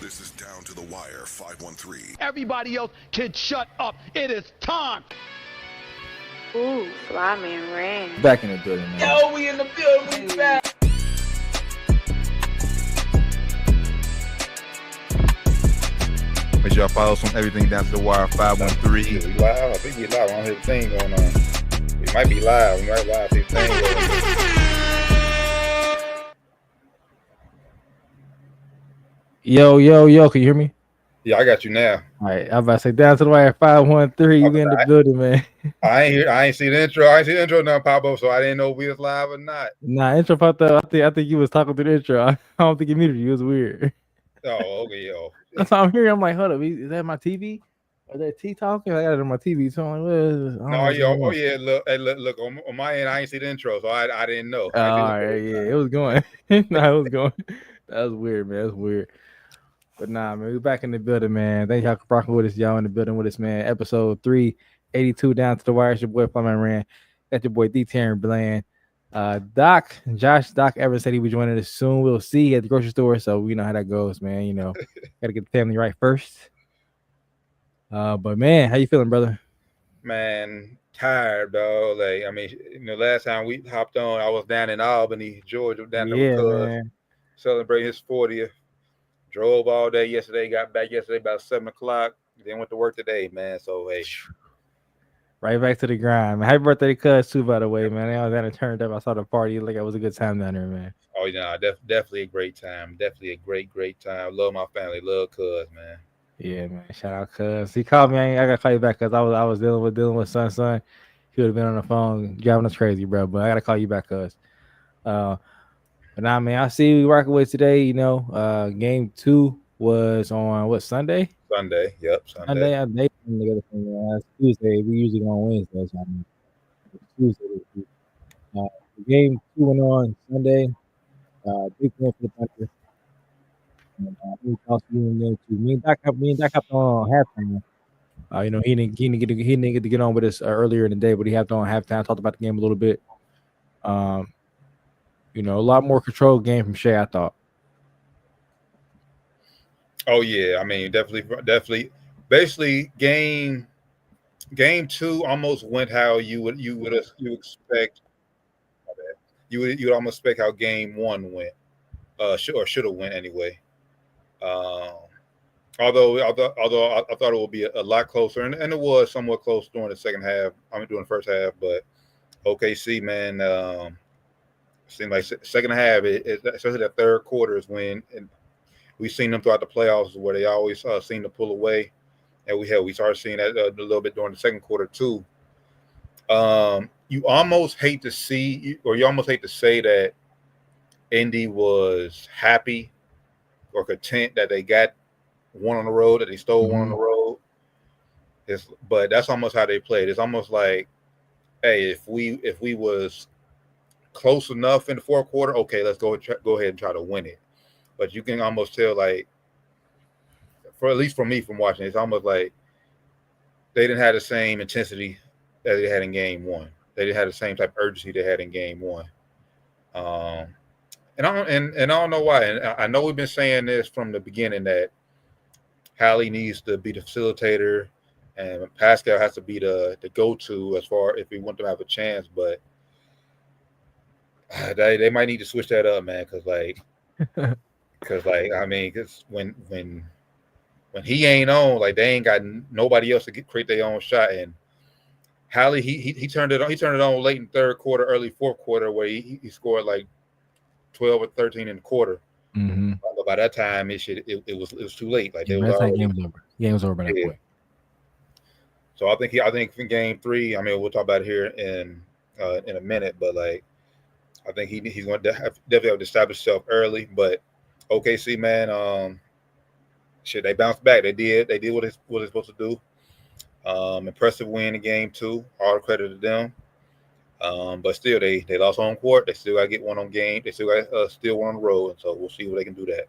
This is Down to the Wire 513. Everybody else can shut up. It is time. Ooh, Flyman ran. Back in the building, man. Yo, we in the building, we back. Make sure y'all follow us on everything Down to the Wire 513. We live. I think we live. I don't hear the thing going on. We might be live. We might live. See the thing going on. Yo, can you hear me? Yeah, I got you now. All right, I'm about to say Down to the Wire 513. You in the building, man. I ain't see the intro. I ain't see the intro now pop up, so I didn't know if we was live or not. Nah, intro popped up. I think you was talking through the intro. I don't think you muted you. It was weird. Oh, okay, yo. That's what I'm hearing. I'm like, hold up, is that my TV? Or that T talking? I got it on my TV. So I'm like, what is this? Look. On my end, I ain't see the intro, so I didn't know. All right, yeah, it was going. It was going. That was weird, man. That's weird. But nah, man, we back in the building, man. Thank y'all for rocking with us. Y'all in the building with us, man. Episode 382 Down to the Wire. It's your boy Flyman Ran. That's your boy DTTW513. Doc Evans said he was joining us soon. We'll see at the grocery store, so we know how that goes, man. You know, gotta get the family right first. But man, how you feeling, brother? Man, tired, dog. Like, I mean, last time we hopped on, I was down in Albany, Georgia, down there with celebrating his 40th. Drove all day yesterday, got back yesterday about 7 o'clock, then went to work today, man. So, hey. Right back to the grind, man. Happy birthday to Cuz, too, by the way, man. I was down and turned up. I saw the party. Like, it was a good time down there, man. Oh, yeah, definitely a great time. Definitely a great time. Love my family. Love Cuz, man. Yeah, man. Shout out Cuz. He called me. I got to call you back because I was dealing with son. He would have been on the phone driving us crazy, bro. But I got to call you back, Cuz. But nah, man, I see we rocking with today. Game 2 was on what, Sunday? Sunday, yep, Sunday. I made them together from last Tuesday. We usually go on Wednesday, so I mean, Tuesday. Game 2 went on Sunday. Big win for the Thunder. We also in game 2. Me and Doc hopped on halftime. He didn't get to get on with us earlier in the day, but he hopped on halftime. Talked about the game a little bit. A lot more controlled game from Shea, I thought. Oh yeah, I mean, definitely. Basically, game 2 almost went how you would expect. You would almost expect how game 1 went, should have went anyway. Although I thought it would be a lot closer, and it was somewhat close during the second half. During the first half, but OKC, man. Seemed like second half, especially that third quarter, is when we've seen them throughout the playoffs where they always seem to pull away, and we started seeing that a little bit during the second quarter too. You almost hate to say that Indy was happy or content that they got one on the road, that they stole one on the road. But that's almost how they played. It's almost like, hey, if we was close enough in the fourth quarter, okay, let's go ahead and try to win it. But you can almost tell, like, at least for me from watching, it's almost like they didn't have the same intensity that they had in game 1. They didn't have the same type of urgency they had in game 1. And I don't know why. And I know we've been saying this from the beginning that Hallie needs to be the facilitator and Pascal has to be the go-to as far if we want to have a chance, but they might need to switch that up, man, because when he ain't on, like, they ain't got nobody else to create their own shot. And Hallie, he turned it on. He turned it on late in third quarter, early fourth quarter, where he scored like 12 or 13 in the quarter. Mm-hmm. But by that time, it was too late. Like, game was over. Game was over by that point. So I think in game 3, we'll talk about it here in a minute, but like, I think he's going to definitely have to establish himself early. But OKC, man, they bounced back. They did what they're supposed to do. Impressive win in game 2. All the credit to them. But still, they lost home court. They still got to get one on game. They still got still one on the road. And so we'll see if they can do that.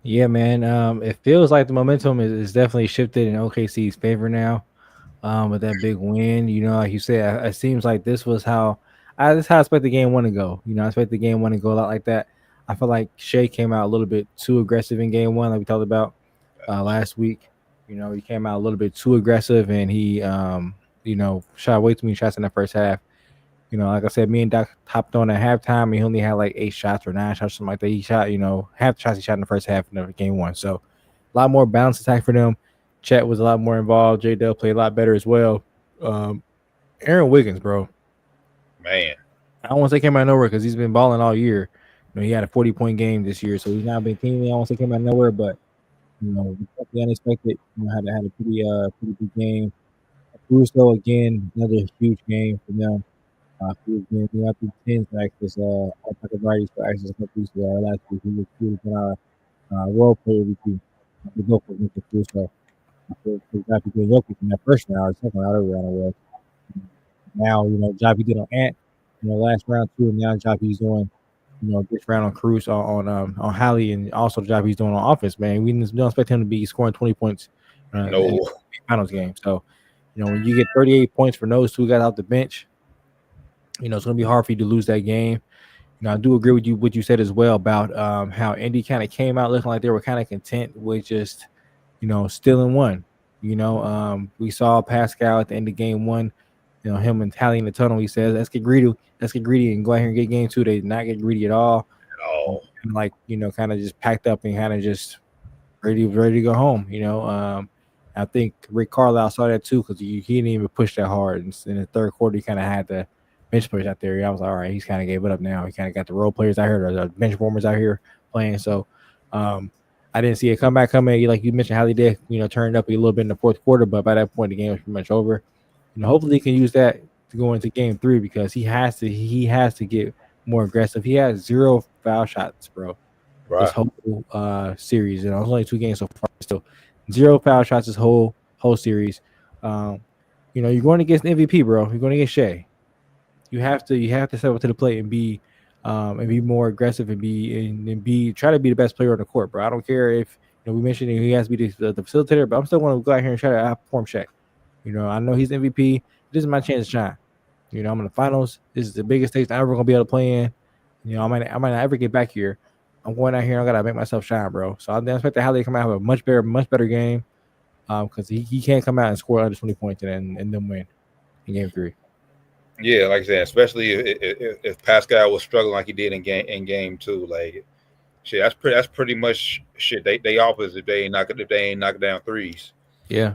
Yeah, man. It feels like the momentum is definitely shifted in OKC's favor now. With that big win, like you said, it seems like this was how I expect the game 1 to go. I expect the game 1 to go a lot like that. I feel like Shea came out a little bit too aggressive in game one, like we talked about last week. He came out a little bit too aggressive, and he, shot way too many shots in the first half. Like I said, me and Doc hopped on at halftime, and he only had like 8 shots or 9 shots, something like that. He shot, half the shots he shot in the first half of game one. So a lot more balanced attack for them. Chet was a lot more involved. J Dub played a lot better as well. Aaron Wiggins, bro. Man. I don't want to say came out of nowhere because he's been balling all year. He had a 40-point game this year, so he's not been teaming. I don't want to say came out of nowhere, but the unexpected. Had a pretty good game. Caruso again, another huge game for them. Huge game. After 10 access, all type of varieties for access Caruso last week. He was our role player MVP. The go for Mr. Caruso. Joppy did Jokic in that first round, second round, whatever round it was. Now, Joppy did on Ant, last round too, and now Joppy's doing, this round on Cruz on Hallie, and also the job he's doing on offense, man. We don't expect him to be scoring 20 points in the finals game. So, when you get 38 points for those two guys off the bench, it's going to be hard for you to lose that game. I do agree with you what you said as well about how Indy kind of came out looking like they were kind of content with just, stealing one. We saw Pascal at the end of game one, him and Tally in the tunnel. He says, let's get greedy and go out here and get game two. They did not get greedy at all. And kind of just packed up and kind of just ready to go home. I think Rick Carlisle saw that too because he didn't even push that hard. In the third quarter, he kind of had the bench players out there. I was like, all right, he's kind of gave it up now. He kind of got the role players out here, or the bench warmers out here playing. So I didn't see a comeback coming. Like you mentioned, Hallie did, turned up a little bit in the fourth quarter, but by that point, the game was pretty much over. Hopefully he can use that to go into game 3 because he has to get more aggressive. He has 0 foul shots, bro. Right. This whole series. It's only 2 games so far. Still 0 foul shots this whole series. You're going against the MVP, bro. You're going against Shea. You have to step up to the plate and be more aggressive and try to be the best player on the court, bro. I don't care if we mentioned he has to be the facilitator, but I'm still going to go out here and try to outperform Shea. I know he's MVP. This is my chance to shine. I'm in the finals. This is the biggest stage I'm ever gonna be able to play in. I might not ever get back here. I'm going out here. I gotta make myself shine, bro. So I expect that Hallie come out and have a much better game. Because he can't come out and score under 20 points and then win in game 3. Yeah, like I said, especially if Pascal was struggling like he did in game 2, like shit, that's pretty much shit. They opposite if they ain't knocking down threes. Yeah.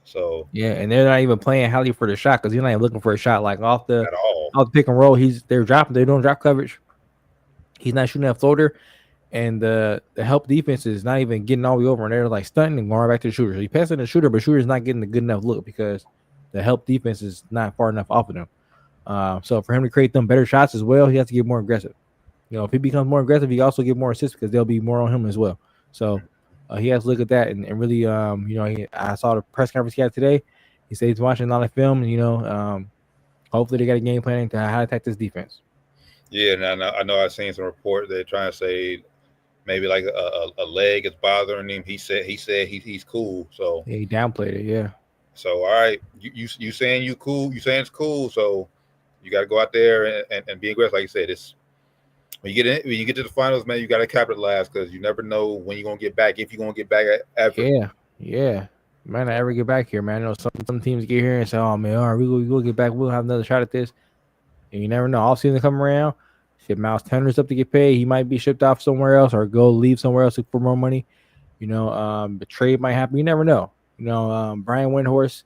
So yeah, and they're not even playing Hallie for the shot because he's not even looking for a shot like off the pick and roll. They're doing drop coverage. He's not shooting that floater, and the help defense is not even getting all the way over, and they're like stunting and going back to the shooter. So he passing the shooter, but shooter's not getting a good enough look because the help defense is not far enough off of them. So for him to create them better shots as well, he has to get more aggressive. If he becomes more aggressive, he also get more assists because they'll be more on him as well. So he has to look at that and really, I saw the press conference he had today. He said he's watching a lot of film, and hopefully they got a game plan to how to attack this defense. Yeah, I know I've seen some report they're trying to say maybe like a leg is bothering him. He said he's cool. So yeah, he downplayed it. Yeah. So all right, you saying you cool? You saying it's cool? So you got to go out there and be aggressive. Like you said, it's when you get to the finals, man, you got to capitalize because you never know when you're gonna get back. If you're gonna get back ever. Yeah. Might not ever get back here, man. I know some teams get here and say, "Oh man, all right, we'll get back. We'll have another shot at this." And you never know. All season come around, if Miles Turner's up to get paid, he might be shipped off somewhere else or leave somewhere else for more money. The trade might happen. You never know. Brian Windhorst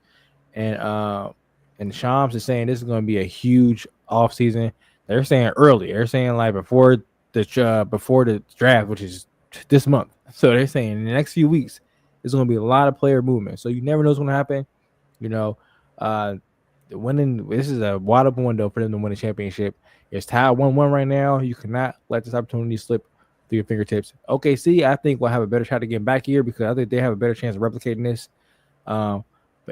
and Shams is saying this is going to be a huge offseason. They're saying early. They're saying like before the draft, which is this month. So they're saying in the next few weeks, there's going to be a lot of player movement. So you never know what's going to happen. This is a wide open window for them to win a championship. It's tied 1-1 right now. You cannot let this opportunity slip through your fingertips. OKC, I think, will have a better shot to get back here because I think they have a better chance of replicating this. But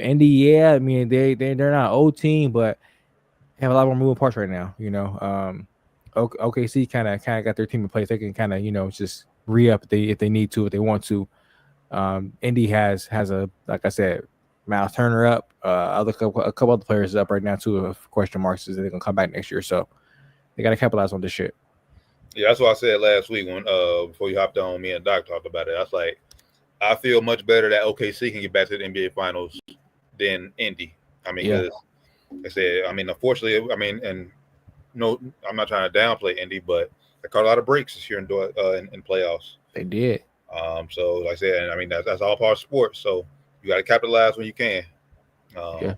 Indy, yeah, I mean they're not an old team, but have a lot more moving parts right now. OKC kind of got their team in place. They can kind of just re-up if they need to, if they want to. Indy has a, like I said, Miles Turner up, a couple other players up right now too. Question marks is they're gonna come back next year, so they got to capitalize on this shit. Yeah, that's what I said last week when before you hopped on. Me and Doc talked about it. I was like, I feel much better that OKC can get back to the NBA Finals than Indy. I mean, Yeah, because I said, I mean, unfortunately, I mean, and no, I'm not trying to downplay Indy, but they caught a lot of breaks this year in playoffs. they did. So like I said, and I mean that's all part of sports. So you got to capitalize when you can. Yeah, Um,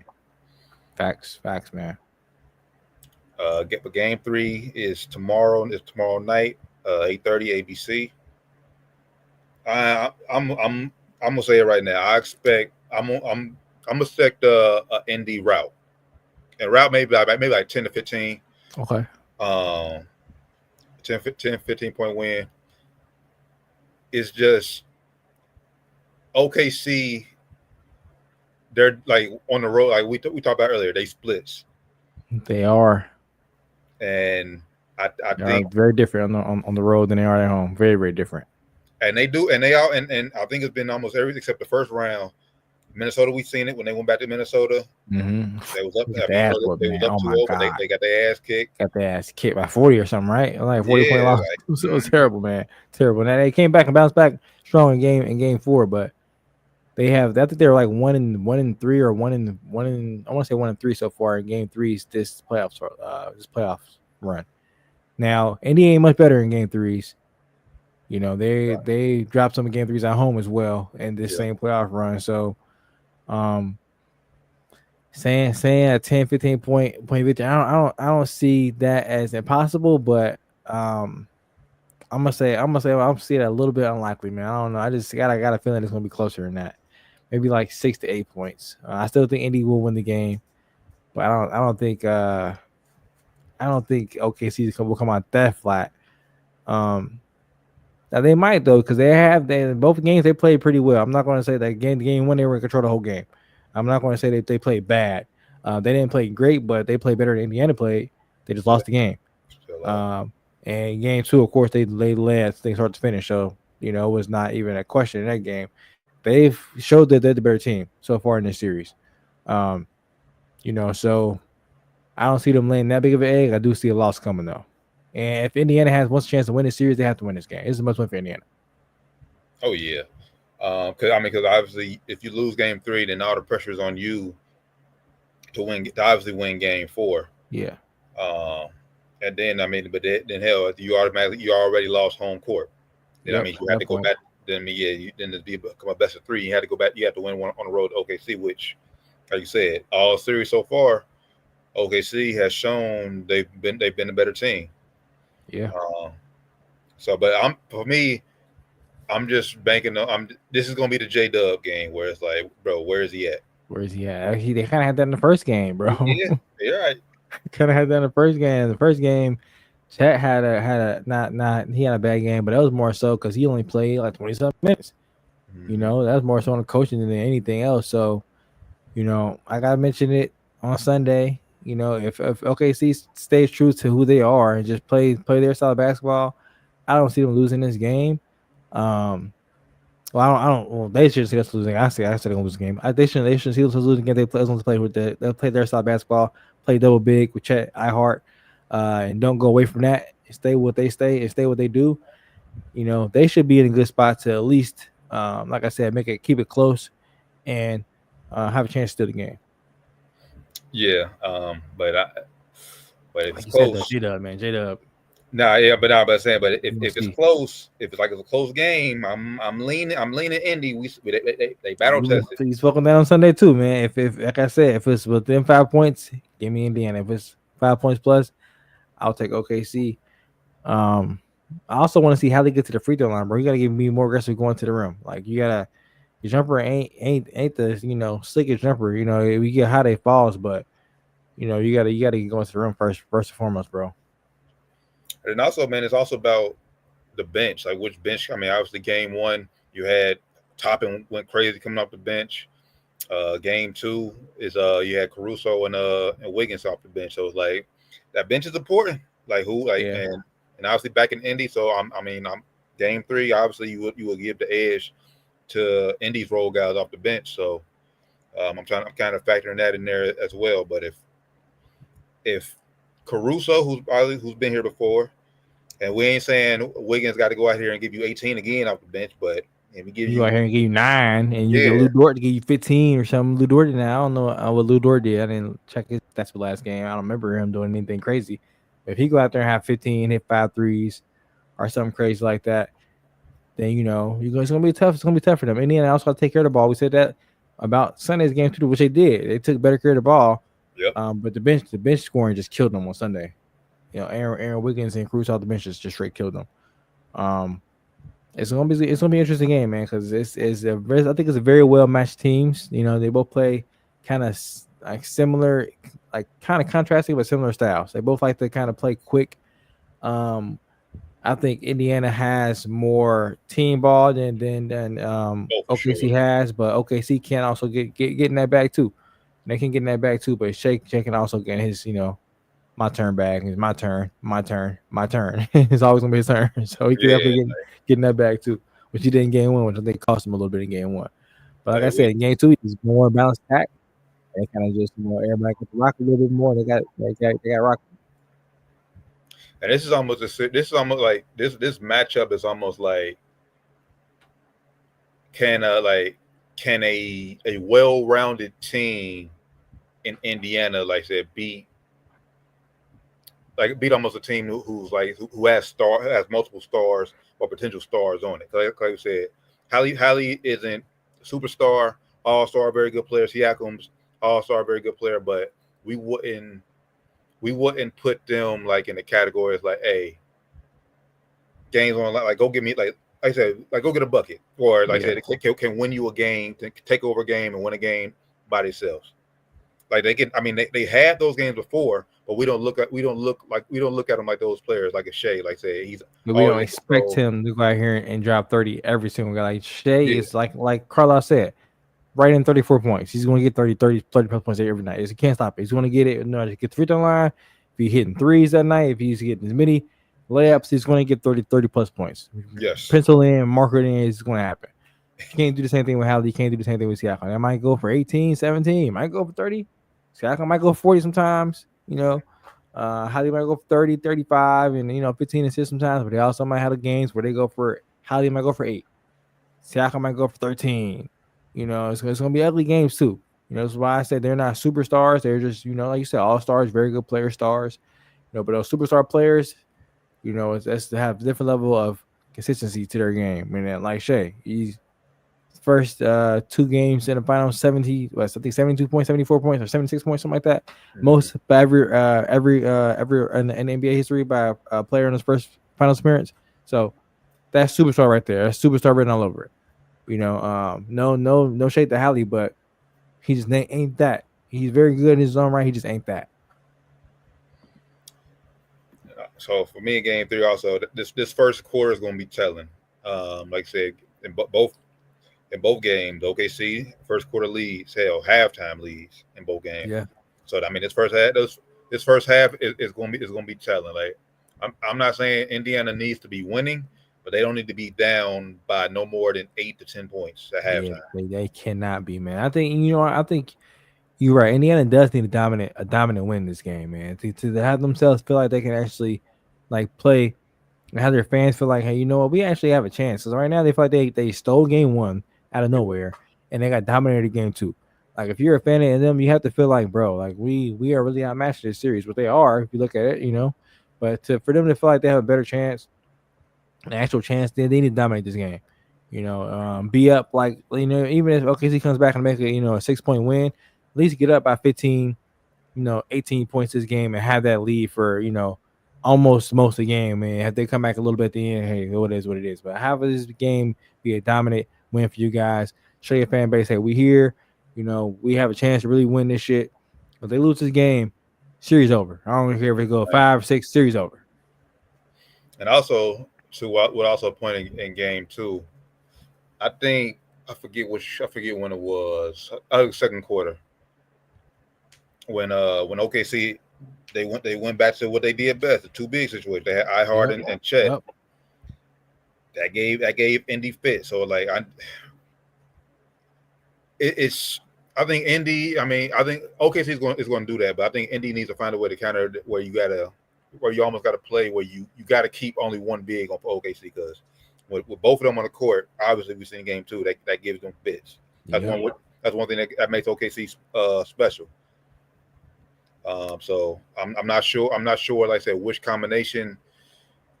facts, man. Game 3 is tomorrow. It's tomorrow night, 8:30 ABC. I'm gonna say it right now. I'm gonna expect a Indy route, and route maybe like 10 to 15. Okay. Um, 15 point win. It's just OKC. They're like on the road, like we talked about earlier. They splits, They are. and I They are think, very different on the road than they are at home. Very, very different. and they do, and they are, and I think it's been almost everything except the first round. Minnesota, we seen it when they went back to Minnesota. Mm-hmm. They was up. Get I the mean, ass whooped, they was man. up Oh my 2-0, but god. they got their ass kicked. Got their ass kicked by 40 or something, right? Like 40 point Yeah, loss. like It was terrible, man. Terrible. Now they came back and bounced back strong in game 4, but they have I think they're like 1-3 or I want to say 1-3 so far in game threes this playoffs run. Now Indy ain't much better in game threes. You know, they dropped some game threes at home as well in this yeah, same playoff run. So um saying a 10, 15 point victory, I don't see that as impossible, but I'm gonna see it a little bit unlikely, man. I don't know. I just got a feeling it's gonna be closer than that. Maybe like 6 to 8 points. I still think Indy will win the game, but I don't think OKC will come out that flat. Um, Now they might though, because they both games they played pretty well. I'm not going to say that game one they were in control the whole game. I'm not going to say that they played bad. They didn't play great, but they played better than Indiana played. They just lost the game. still up. And game 2, of course, they led things start to finish. So it was not even a question in that game. They've showed that they're the better team so far in this series. Um, so I don't see them laying that big of an egg. I do see a loss coming though. And if Indiana has one chance to win this series, they have to win this game. This is a must win for Indiana. Oh yeah, because obviously if you lose game 3, then all the pressure is on you to obviously win game 4. Yeah. And then I mean, but then hell, you already lost home court. Then I Yep. mean, you had to go back. Then I mean, yeah, then to become a best of 3, you had to go back. You had to win one on the road to OKC, which, like you said, all series so far, OKC has shown they've been a better team. Yeah. But for me, I'm just banking on. This is gonna be the J-Dub game where it's like, bro, where is he at? Where is he at? They kind of had that in the first game, bro. Yeah, you're right. Kind of had that in the first game. The first game, Chet had a not he had a bad game, but that was more so because he only played like 27 minutes. Mhm. That was more so on the coaching than anything else. So, I gotta mention it on Sunday. If OKC stays true to who they are and just play their style of basketball, I don't see them losing this game. Well, I don't. Well, they should see us losing. I said they're gonna lose the game. They shouldn't see us losing again. They play with they'll play their style of basketball, play double big with Chet Ihart, and don't go away from that. Stay what they stay and stay what they do. They should be in a good spot to at least, like I said, keep it close, and have a chance to steal the game. Yeah, but if Like it's you said, though, close, J-Dub, man, J-Dub. nah, yeah, but saying, but You gonna if it's see. close, if it's like it's a close game, I'm leaning Indy. They battle tested. You spoke on that on Sunday too, man. If like I said, if it's within 5 points, give me Indiana. If it's 5 points plus, I'll take OKC. I also want to see how they get to the free throw line, bro. You gotta give me more aggressive going to the rim. Like your jumper ain't the slickest jumper. We get how they falls, but you gotta get going to the rim first and foremost, bro. And also, man, it's also about the bench, like which bench. I mean, obviously, game 1 you had Toppin went crazy coming off the bench. Game 2 is you had Caruso and Wiggins off the bench. So it's like that bench is important. Like who like Yeah. and obviously back in Indy. So I'm game 3. Obviously, you would give the edge to Indy's role guys off the bench. So I'm kind of factoring that in there as well. But if Caruso, who's been here before, And we ain't saying Wiggins got to go out here and give you 18 again off the bench, but if we give You go out here you, and give you 9, and you get yeah, Lou Dort to give you 15 or something. Lou Dort did that. I don't know what Lou Dort did. I didn't check his stats for last game. I don't remember him doing anything crazy. If he go out there and have 15, hit 5 threes or something crazy like that, then it's gonna be tough. It's gonna be tough for them. Indiana also got to take care of the ball. We said that about Sunday's game too, which they did. They took better care of the ball. yep, But the bench scoring just killed them on Sunday. Aaron Wiggins and Cruz off the bench just straight killed them. It's gonna be an interesting game, man, because I think it's a very well matched teams. They both play kind of like similar, like kind of contrasting but similar styles. They both like to kind of play quick. I think Indiana has more team ball than for OKC sure. has, but OKC can also get in that bag too. They can get in that bag too, but Shea can also get his my turn bag. It's my turn. It's always gonna be his turn, so he can Yeah, definitely get in that bag too. Which he did in game 1, which I think cost him a little bit in game 1. But like I said, in game 2, he's more balanced attack. They kind of just everybody got to rock a little bit more. They got rock. and this is almost like this matchup is almost like can a well-rounded team in Indiana, like I said, beat almost a team who has multiple stars or potential stars on it. Like I said, Hallie isn't superstar, all-star, very good player. Siakam's all-star, very good player, but we wouldn't put them like in the categories like, hey, games on like go get me like I said, like go get a bucket, or like I said, can win you a game, take over a game and win a game by themselves. Like they can, I mean, they had those games before, but we don't look at them like those players, like a Shea, like say But we don't expect him to go out here and drop 30 every single guy. Like Shea is like Carlos said, right in 34 points. He's going to get 30 plus points every night. He can't stop it. He's going to get it. No, get the free throw line. If he's hitting threes that night, if he's getting as many layups, he's going to get 30 plus points. Yes. Pencil in, marker it in, it's going to happen. You can't do the same thing with Hallie. You can't do the same thing with Siakam. I might go for 18, 17. Might go for 30. Siakam might go 40 sometimes. Hallie might go for 30, 35, and 15 assists sometimes. But they also might have the games where they go for Hallie might go for 8. Siakam might go for 13. It's going to be ugly games too. That's why I said they're not superstars. They're just, like you said, all stars, very good player stars. But those superstar players, it's to have a different level of consistency to their game. I mean, like Shea, he's first 2 games in the final 70, I think 72 points, 74 points, or 76 points, something like that. Mm-hmm. Most by every in the NBA history by a player in his first finals appearance. So that's superstar right there. That's superstar written all over it. No shade to Hallie, but he just ain't that. He's very good in his own right. He just ain't that. So for me in game 3, also this first quarter is going to be telling. Like I said, in both games, OKC first quarter leads, halftime leads in both games. Yeah. So I mean, this first half is going to be telling. Like I'm not saying Indiana needs to be winning, but they don't need to be down by no more than 8 to 10 points at halftime. Yeah, they cannot be, man. I think you're right. Indiana does need a dominant win in this game, man. To have themselves feel like they can actually like play and have their fans feel like, hey, you know what, we actually have a chance. Because right now they feel like they stole game 1 out of nowhere and they got dominated game 2. Like if you're a fan of them, you have to feel like, bro, like we are really outmatched in this series. But they are, if you look at it, But for them to feel like they have a better chance, an actual chance, then they need to dominate this game. Be up like even if OKC comes back and make a a 6-point win, at least get up by 15, 18 points this game and have that lead for almost most of the game. And if they come back a little bit at the end, hey, it is what it is. But have this game be a dominant win for you guys. Show your fan base, hey, we here. We have a chance to really win this shit. If they lose this game, series over. I don't care if it go 5 or 6, series over. And also, to what also pointing in game 2, I think I forget when it was. Second quarter when OKC they went back to what they did best, the 2 big situation. They had Ihart and Chet. Yep. That gave Indy fit. So like I think Indy. I mean, I think OKC is going to do that, but I think Indy needs to find a way to counter where you gotta where you almost got to play where you got to keep only one big on OKC because with both of them on the court, obviously we've seen game 2 that gives them fits. That's one thing that makes OKC special. So I'm not sure. Like I said, which combination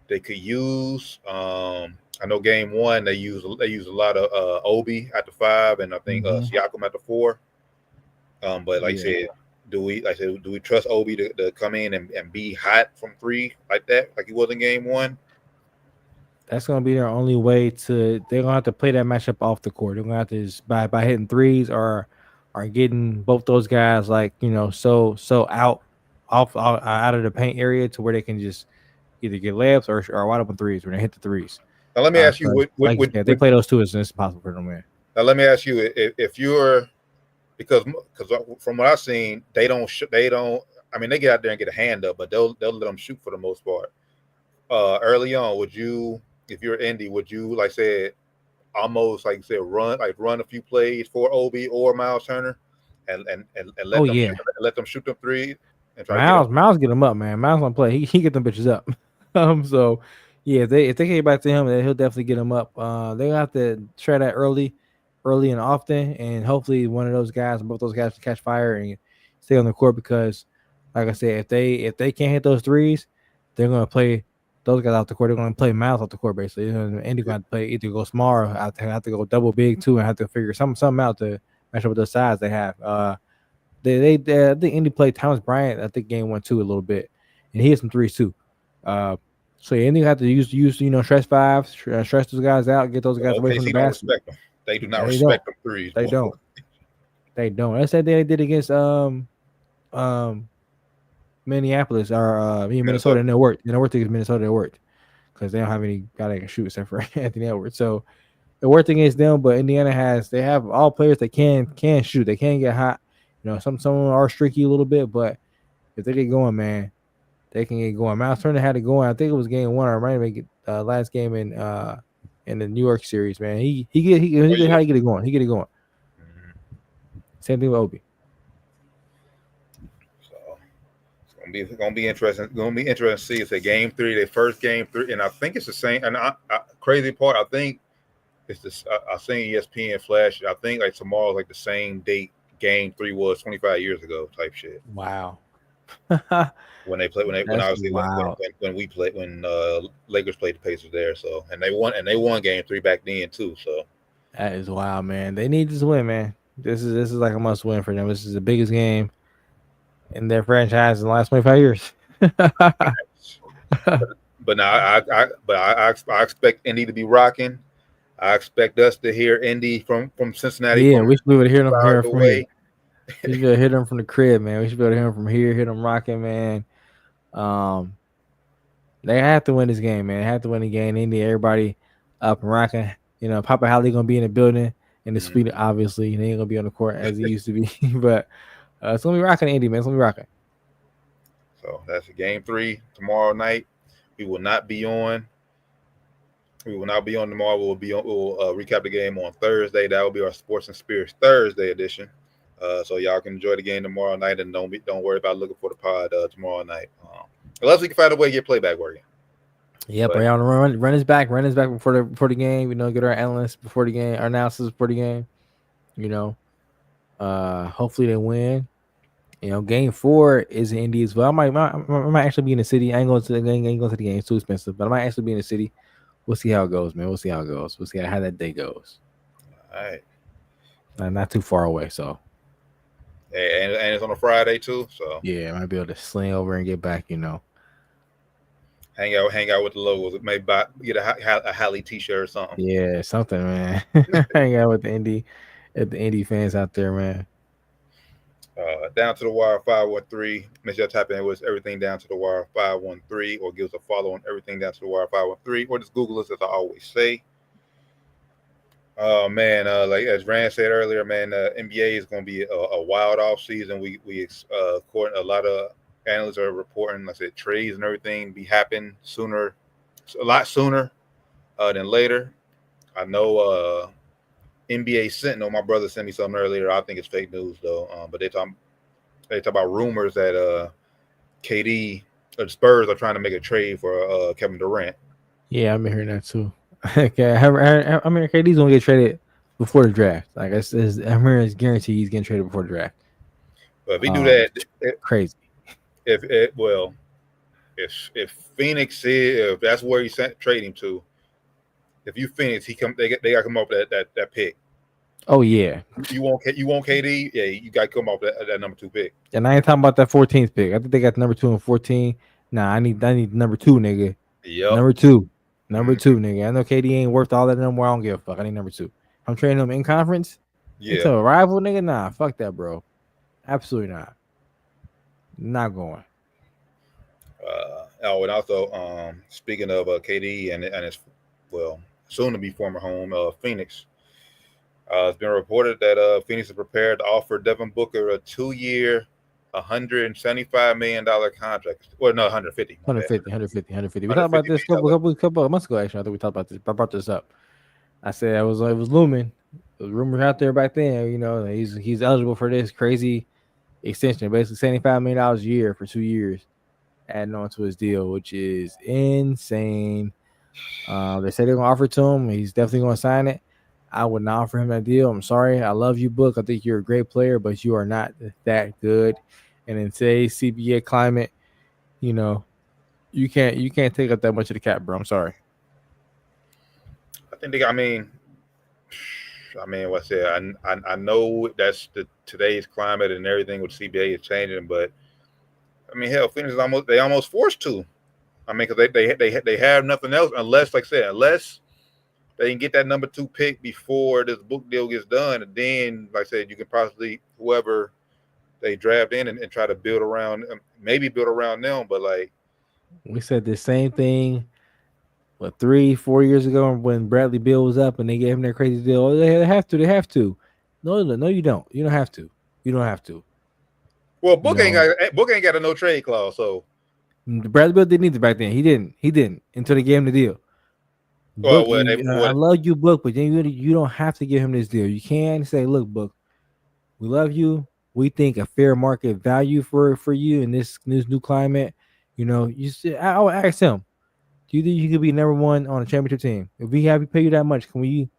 they could use. I know game 1 they use a lot of Obi at the 5 and I think Siakam at the 4. But like I said, do we trust Obi to come in and be hot from 3 like that, like he was in game 1? That's gonna be their only way to. They're gonna have to play that matchup off the court. They're gonna have to just by hitting threes or getting both those guys like so out of the paint area to where they can just either get layups or wide open threes when they hit the threes. Now let me ask you, if they play those two, it's impossible for them, man. Now let me ask you, if you're because from what I've seen, they don't. I mean, they get out there and get a hand up, but they'll let them shoot for the most part. Early on, would you, if you're Indy, would you like say almost like say run a few plays for Obi or Miles Turner, and let them shoot them 3? And Miles get them up, man. Miles on play. He get them bitches up. So yeah, if they get back to him, then he'll definitely get them up. They have to try that early and often, and hopefully one of those guys, both those guys, can catch fire and stay on the court because, like I said, if they can't hit those threes, they're gonna play those guys out the court. They're gonna play Miles out the court basically. And they're gonna play either go small or have to go double big too, and have to figure something out to match up with the size they have. I think Indy played Thomas Bryant. I think game 1 too a little bit, and he hit some threes too. So Indy have to use stretch 5, stretch those guys out, get those guys away from the basket. They do not respect them threes. They don't. They don't. That's what they did against Minneapolis or Minnesota, and it worked. And it worked against Minnesota. It worked because they don't have any guy that can shoot except for Anthony Edwards. So it worked against them. But Indiana have all players that can shoot. They can get hot. Some of them are streaky a little bit, but if they get going, man, they can get going. Miles Turner had it going. I think it was game 1 or might make it last game in the New York series, man. He how he get it going. He get it going. Same thing with Obi. So it's gonna be interesting. It's gonna be interesting to see. It's a game 3, their first game 3, and I think it's the same. And crazy part, I think it's this. I seen ESPN flash. I think like tomorrow's like the same date game 3 was 25 years ago type shit. Wow. when we played when Lakers played the Pacers there, so and they won game 3 back then too. So that is wild, man. They need this win, man. This is like a must win for them. This is the biggest game in their franchise in the last 25 years. But now I expect Indy to be rocking. I expect us to hear Indy from Cincinnati. Yeah, we should be able to hear them from here. We should be able to hear them from the crib, man. We should be able to hear them from here, hear them rocking, man. They have to win this game, man. They have to win the game. Indy, everybody up and rocking. Papa Howley gonna be in the building in the suite, obviously. He ain't gonna be on the court as he used to be, but it's gonna be rocking, Indy, man. It's gonna be rocking. So that's game 3 tomorrow night. We will not be on. Tomorrow. We'll recap the game on Thursday. That will be our Sports and Spirits Thursday edition. So y'all can enjoy the game tomorrow night, and don't worry about looking for the pod tomorrow night. Unless we can find a way to get playback working. Yeah, but run his back before the game. Get our analysts before the game, our analysis before the game. Hopefully they win. Game 4 is in Indy as well. I might actually be in the city. I ain't going to the game. It's too expensive, but I might actually be in the city. We'll see how it goes, man. We'll see how that day goes. All right. Not too far away, so. And it's on a Friday too, so. Yeah, I might be able to sling over and get back. Hang out with the locals. Maybe get a Halle t-shirt or something. Yeah, something, man. Hang out with the Indy fans out there, man. Down to the Wire 513. Make sure you tap in with Everything Down to the Wire 513, or give us a follow on Everything Down to the Wire 513, or just Google us, as I always say. Man, like as Rand said earlier, man, NBA is going to be a wild off season. We according a lot of analysts are reporting, like I said, trades and everything be happening a lot sooner than later. I know NBA Sentinel, my brother sent me something earlier. I think it's fake news though. But they talk about rumors that KD the Spurs are trying to make a trade for Kevin Durant. Yeah, I've been hearing that too. Okay, I mean, KD's gonna get traded before the draft. Like I'm hearing it's guaranteed he's getting traded before the draft. But if he do that, Crazy. If Phoenix is, if that's where he sent trade him to, if you Phoenix, they got to come up with that pick. Oh yeah. You want KD? Yeah, you got to come up with that number 2 pick. And I ain't talking about that 14th pick. I think they got number 2 and 14. Nah, I need number 2, nigga. Yep. Number 2, nigga. I know KD ain't worth all that no more. I don't give a fuck. I need number 2. I'm trading him in conference. Yeah. Into a rival, nigga. Nah, fuck that, bro. Absolutely not. Not going. And also, speaking of KD and his soon to be former home, Phoenix. It's been reported that Phoenix is prepared to offer Devin Booker a 2-year, $175 million contract. Well, no, 150. 150. We talked about this a couple of months ago. Actually, I think we talked about this. I brought this up. I said it was looming. There was rumors out there back then. You know, he's eligible for this crazy extension, basically $75 million a year for 2 years, adding on to his deal, which is insane. They say they're gonna offer it to him. He's definitely gonna sign it. I would not offer him that deal. I'm sorry. I love you, Book. I think you're a great player, but you are not that good. And in today's CBA climate, you know, you can't take up that much of the cap, bro. I'm sorry. I think I mean, what's it? I know that's today's climate and everything with CBA is changing, but I mean, hell, Phoenix is almost forced to. I mean, because they have nothing else unless, like I said, unless they can get that number 2 pick before this Book deal gets done, and then, like I said, you can possibly whoever they draft in and try to build around, maybe build around them. But like we said the same thing, 3-4 years ago when Bradley Beal was up and they gave him that crazy deal. Oh, they have to. No, you don't. You don't have to. Well, Book ain't got a no trade clause, so Bradley Beal didn't need it back then. He didn't until they gave him the deal. Book, I love you, Book, but then you don't have to give him this deal. You can say, look, Book, we love you. We think a fair market value for you in this new climate. You know, I would ask him, do you think you could be number 1 on a championship team? If we have to pay you that much, can we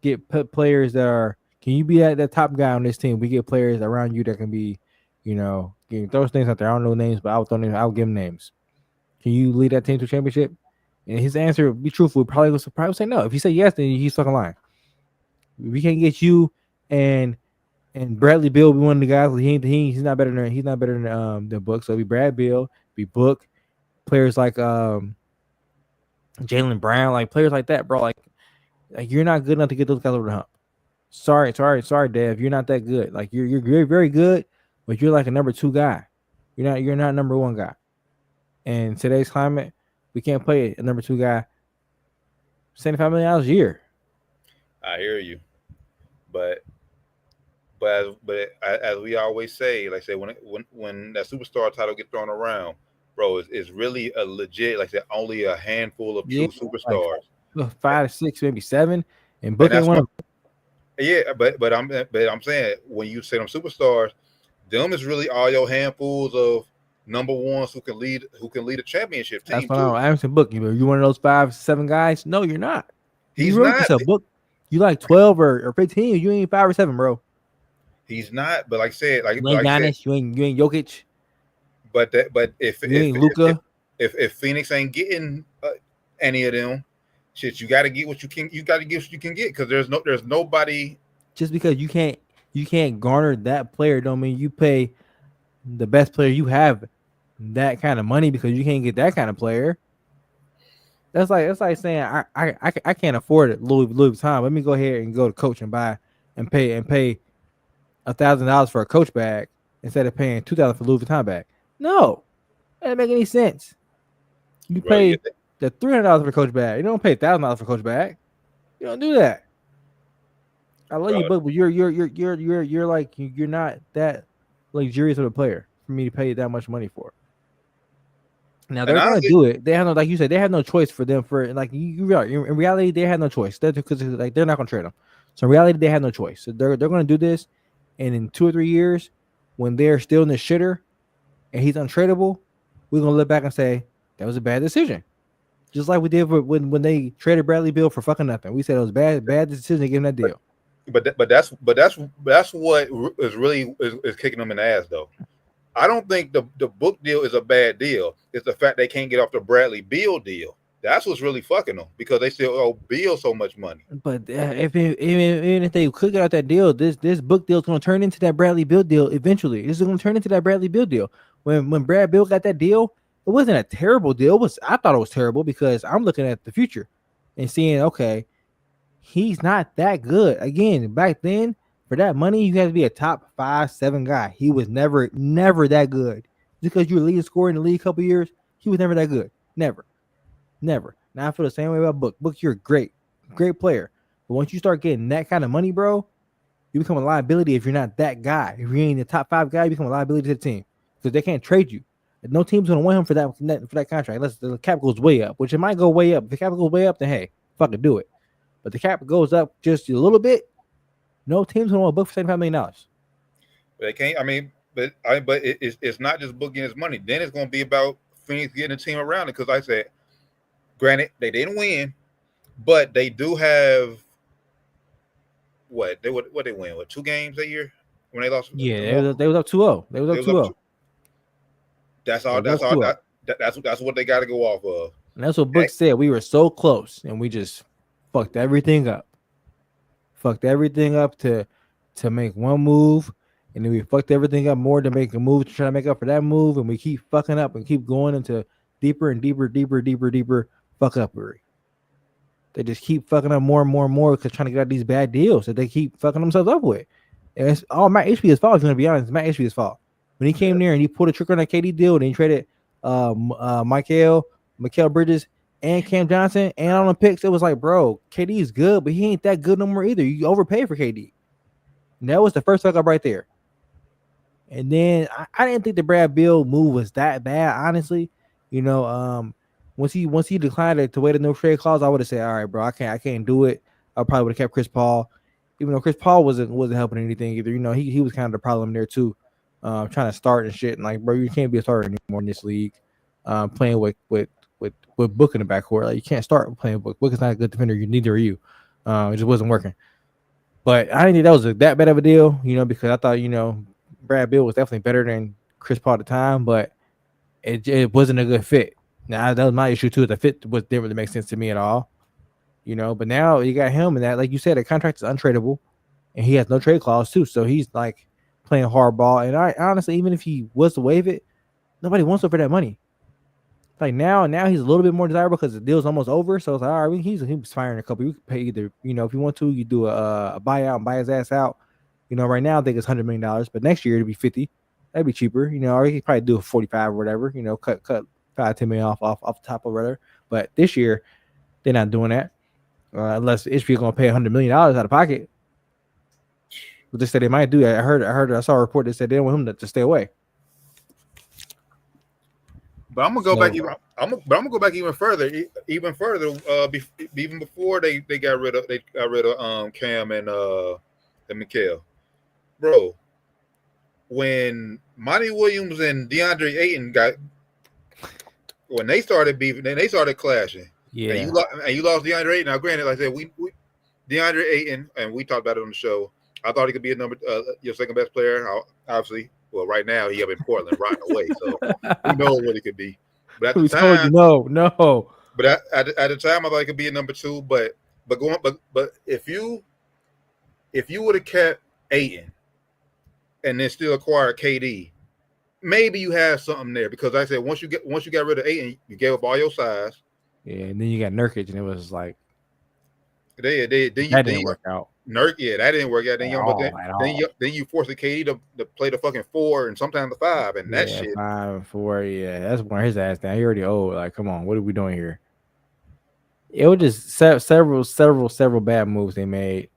get players can you be that top guy on this team? We get players around you that can be, you know, can throw things out there. I don't know names, but I'll give them names. Can you lead that team to a championship? And his answer, be truthful, probably say no. If he say yes, then he's fucking lying. We can't get you and Bradley Beal be one of the guys. He's not better than Book. So it'll be Brad Beal, be Book, players like Jaylen Brown, like players like that, bro. Like you're not good enough to get those guys over the hump. Sorry, Dev. You're not that good. Like you're very, very good, but you're like a number 2 guy. You're not number 1 guy. In today's climate, we can't play a number 2 guy $75 million a year. I hear you, but as we always say, like I said, when that superstar title gets thrown around, bro, it's really a legit, like I said, only a handful of true superstars, like 5, 6, maybe 7, and Book ain't one of them. Yeah, but I'm saying when you say them superstars, them is really all your handfuls of number 1s who can lead a championship team. That's what I'm saying. Book, you one of those 5, 7 guys? No, you're not. He's not. Yourself, Book. You like 12 or 15. You ain't 5 or 7, bro. He's not. But like I said, you ain't Giannis. You ain't Jokic. But if Luka, if Phoenix ain't getting any of them, shit, you got to get what you can. You got to get what you can get because there's nobody. Just because you can't garner that player, don't mean you pay the best player you have that kind of money because you can't get that kind of player. That's like saying I can't afford it. Louis Vuitton. Let me go ahead and go to Coach and buy and pay $1,000 for a Coach bag instead of paying $2,000 for Louis Vuitton bag. No, that doesn't make any sense. You pay the $300 for a Coach bag. You don't pay $1,000 for a Coach bag. You don't do that. I love you, but you're like you're not that luxurious of a player for me to pay that much money for. Now they're gonna do it. They have no, like you said, they have no choice for them for like you in reality they had no choice. That's because like they're not gonna trade them. So in reality they have no choice. So they're gonna do this, and in 2 or 3 years, when they're still in the shitter and he's untradeable, we're gonna look back and say that was a bad decision. Just like we did when they traded Bradley Beal for fucking nothing. We said it was bad decision to give him that deal. But that's what is really is kicking them in the ass though. I don't think the Book deal is a bad deal. It's the fact they can't get off the Bradley Beal deal. That's what's really fucking them because they still owe Beal so much money. But even if they could get out that deal, this Book deal is going to turn into that Bradley Beal deal eventually. This is going to turn into that Bradley Beal deal. When Brad Beal got that deal, it wasn't a terrible deal. I thought it was terrible because I'm looking at the future and seeing, okay, he's not that good. Again, back then, for that money, you had to be a top 5-7 guy. He was never that good. Just because you were leading scorer in the league a couple years, he was never that good. Never. Now I feel the same way about Book. Book, you're a great player. But once you start getting that kind of money, bro, you become a liability if you're not that guy. If you ain't the top 5 guy, you become a liability to the team because they can't trade you. No team's gonna want him for that contract unless the cap goes way up, which it might go way up. If the cap goes way up, then hey, fucking do it. But the cap goes up just a little bit. No team's gonna want Book for $75 million. They can't. I mean, but it's not just Book getting his money. Then it's gonna be about Phoenix getting a team around it. Because I said, granted, they didn't win, but they do have what they win? What 2 games a year when they lost? Yeah, they was up 2-0. They was up 2-0. That's all. That's what they got to go off of. And that's what Book said. We were so close, and we just fucked everything up. Fucked everything up to make one move, and then we fucked everything up more to make a move to try to make up for that move, and we keep fucking up and keep going into deeper and deeper fuck upery. They just keep fucking up more and more because trying to get out these bad deals that they keep fucking themselves up with. And it's all Matt HB's fault. If you're gonna be honest, it's Matt HB's fault. When he came there and he pulled a trick on that KD deal and he traded Mikal Bridges and Cam Johnson and on the picks, it was like, bro, KD is good, but he ain't that good no more either. You overpaid for KD. And that was the first fuck up right there. And then I didn't think the Brad Beal move was that bad, honestly. You know, once he declined to wait a no trade clause, I would have said, all right, bro, I can't do it. I probably would have kept Chris Paul, even though Chris Paul wasn't helping anything either. You know, he was kind of the problem there too. Trying to start and shit, and like, bro, you can't be a starter anymore in this league. Playing with Book in the backcourt, like you can't start playing Book. Book is not a good defender. Neither are you. It just wasn't working. But I didn't think that was that bad of a deal, you know, because I thought, you know, Brad Beal was definitely better than Chris Paul at the time, but it wasn't a good fit. Now that was my issue too. The fit didn't really make sense to me at all, you know. But now you got him, and that, like you said, the contract is untradeable, and he has no trade clause too. So he's like playing hardball. And I honestly, even if he was to waive it, nobody wants him for that money. Like now he's a little bit more desirable because the deal's almost over. So it's like, all right, he was firing a couple. You could pay either, you know, if you want to, you do a buyout and buy his ass out. You know, right now I think it's $100 million, but next year it'll be 50. That'd be cheaper, you know, or he could probably do a 45 or whatever, you know, cut 5-10 million off the top or whatever. But this year they're not doing that unless HBO gonna pay $100 million out of pocket. But they said they might do that. I saw a report that said they don't want him to stay away. But I'm gonna go back even. I'm gonna go back even further. Even before they got rid of Cam and Mikal, bro. When Monty Williams and DeAndre Ayton when they started beefing, then they started clashing. Yeah, and you lost DeAndre Ayton. Now, granted, like I said, we DeAndre Ayton, and we talked about it on the show. I thought he could be your second best player. Obviously, well, right now he up in Portland right away, so who knows what he could be. But at the time, no. But at the time, I thought he could be a number 2. But if you would have kept Ayton and then still acquired KD, maybe you have something there because like I said once you got rid of Ayton, you gave up all your size. Yeah, and then you got Nurkic, and it was like that didn't work out. That didn't work out. Then you forced the KD to play the fucking 4 and sometimes the 5, and that shit. 5, 4, yeah, that's wearing his ass down. He already old. Like, come on, what are we doing here? It was just several bad moves they made.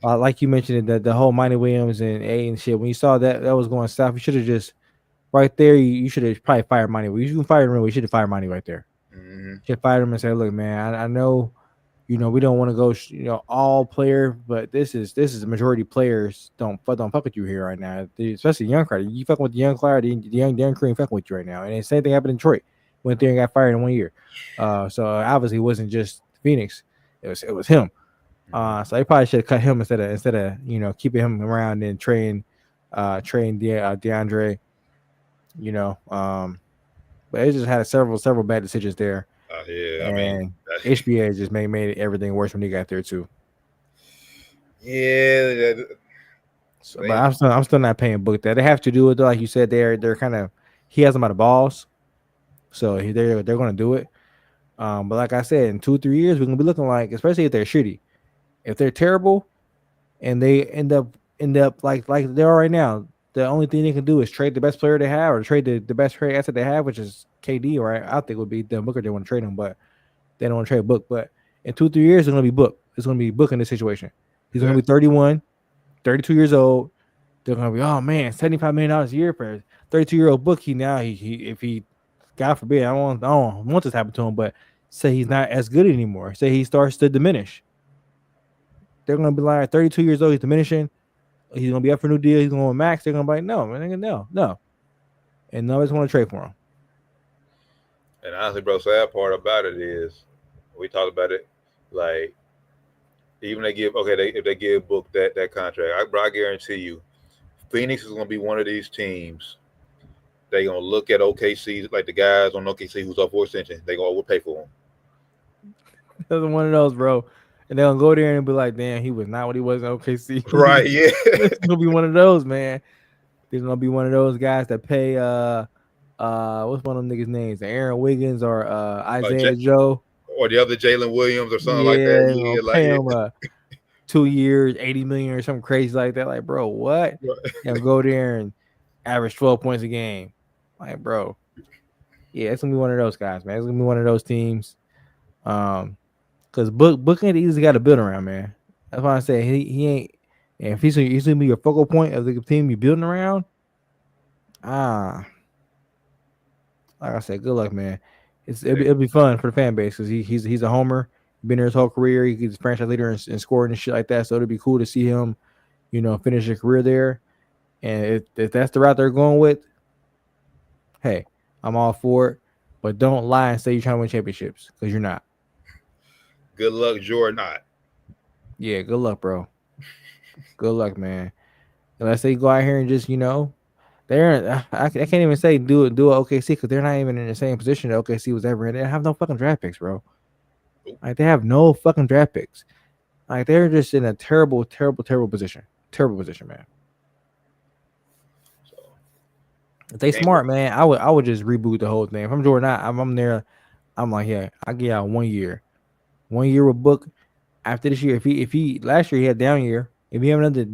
Like you mentioned, the whole Monty Williams and Ayton shit. When you saw that was going south, you should have just right there. You should have probably fired Monty. You can fire him. We should have fired Monty right there. Mm-hmm. Should have fired him and said, "Look, man, I know we don't want to go, all player, but this is the majority players don't fuck with you here right now, especially young crowd. You fucking with the young crowd, the young Darren Cream fucking with you right now, and the same thing happened in Detroit. Went there and got fired in 1 year. So obviously it wasn't just Phoenix, it was him. So they probably should have cut him instead of keeping him around and train DeAndre. But it just had several bad decisions there. Yeah, and I mean, HBA just made everything worse when he got there too. yeah. So, but I'm still not paying Book that. They have to do it though, like you said. They're kind of, he has them by the balls, so they're going to do it. But like I said, in 2-3 years, we're gonna be looking like, especially if they're shitty, if they're terrible, and they end up like they are right now. The only thing they can do is trade the best player they have, or trade the best trade asset they have, which is KD. Or I think it would be Devin Booker. They want to trade him, but they don't want to trade Book. But in 2-3 years, it's going to be Book. It's going to be Book in this situation. He's going to be 31, 32 years old. They're going to be, oh man, $75 million a year for a 32-year-old Book. If he, God forbid, I don't want this to happen to him, but say he's not as good anymore. Say he starts to diminish. They're going to be like, 32 years old, he's diminishing. He's going to be up for a new deal. He's going to max. They're going to be like, no, man, no. And nobody's going to trade for him. And honestly, bro, sad part about it is, we talked about it, like, even if they give Book that contract, I guarantee you, Phoenix is going to be one of these teams. They're going to look at OKC, like the guys on OKC who's up for extension. They're going to overpay for him. That's one of those, bro. And they'll go there and be like, damn, he was not what he was in OKC. Right, yeah. It's going to be one of those, man. There's going to be one of those guys that pay, what's one of them niggas' names? Aaron Wiggins or Isaiah Joe. Or the other Jalen Williams or something like that. Yeah, like, pay him 2 years, $80 million or something crazy like that. Like, bro, what? And go there and average 12 points a game. Like, bro. Yeah, it's gonna be one of those guys, man. It's gonna be one of those teams. Because Book ain't the easy guy to build around, man. That's why I say he ain't. And if he's gonna be your focal point of the team you're building around, like I said, good luck, man. It'll be fun for the fan base because he's a homer. Been there his whole career. He's franchise leader in scoring and shit like that. So it'll be cool to see him, finish his career there. And if that's the route they're going with, hey, I'm all for it. But don't lie and say you're trying to win championships because you're not. Good luck, you're not. Yeah, good luck, bro. Good luck, man. Unless they go out here and just, they're I can't even say do it OKC because they're not even in the same position that OKC was ever in. They have no fucking draft picks, bro. Like, they have no fucking draft picks. Like, they're just in a terrible position. Terrible position, man. So, if they smart, man, I would just reboot the whole thing. If I'm Jordan, I'm there. I'm like, yeah, I give y'all 1 year. 1 year with Book. After this year, if he last year he had down year. If you have another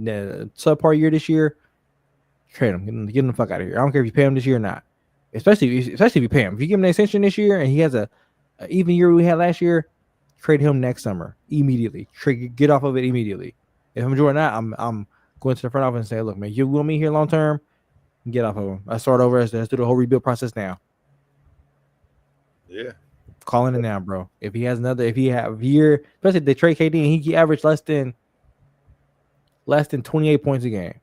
subpar year this year, trade him. Get him the fuck out of here. I don't care if you pay him this year or not. Especially if you pay him. If you give him an extension this year and he has a even year we had last year, trade him next summer immediately. Get off of it immediately. If I'm Jordan, I'm going to the front office and say, look, man, you want me here long term? Get off of him. I start over. Let's do the whole rebuild process now. Yeah. Calling it now, bro. If he have a year, especially if they trade KD and he averaged less than 28 points a game.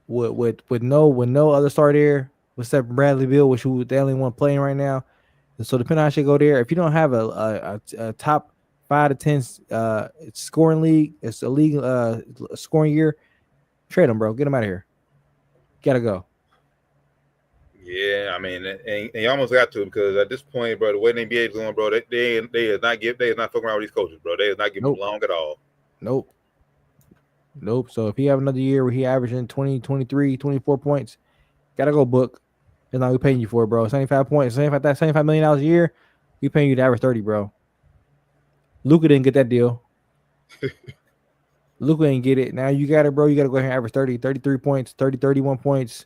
With no other star there, except Bradley Beal, which who the only one playing right now. And so depending on how she go there, if you don't have a top 5 to 10 scoring league, it's a league scoring year, trade him, bro. Get him out of here. Gotta go. Yeah, I mean, and you almost got to, because at this point, bro, the way the NBA is going, bro, they is not fucking around with these coaches, bro. They is not giving them long at all. Nope. So if he have another year where he averaging 20, 23, 24 points, gotta go Book. That's not we paying you for, bro. 75 points, $75 million a year. We paying you to average 30, bro. Luka didn't get that deal. Luka didn't get it. Now you got it, bro. You got to go ahead and average 30, 33 points, 30, 31 points.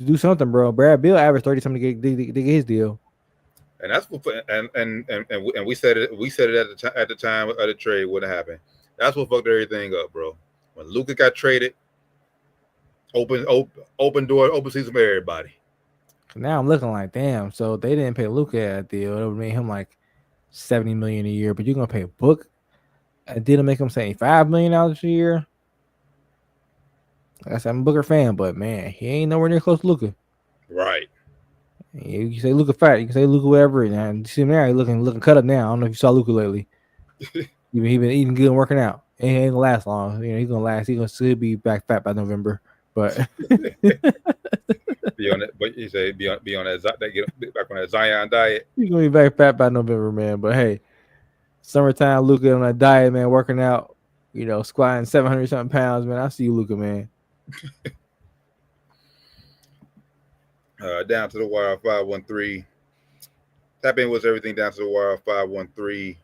Do something, bro. Brad Beal averaged 30 something to get his deal. And that's what, and we said it. We said it at the time of the trade wouldn't happen. That's what fucked everything up, bro. When Luka got traded, open season for everybody. Now I'm looking like, damn. So they didn't pay Luka that deal. It would make him like $70 million a year, but you're gonna pay Book and didn't make him $75 million a year. Like I said, I'm a Booker fan, but man, he ain't nowhere near close to Luka. Right. You can say Luka fat, you can say Luka whatever. And see him now, he looking cut up now. I don't know if you saw Luka lately. he been eating good and working out. He ain't gonna last long. You know, he's gonna last. He's gonna still be back fat by November. But be on it. But you say be on that get back on that Zion diet. he's gonna be back fat by November, man. But hey, summertime Luka on that diet, man, working out. You know, squatting 700 something pounds, man. I see you, Luka, man. Down to the wire 513. Tap in with everything down to the wire 513.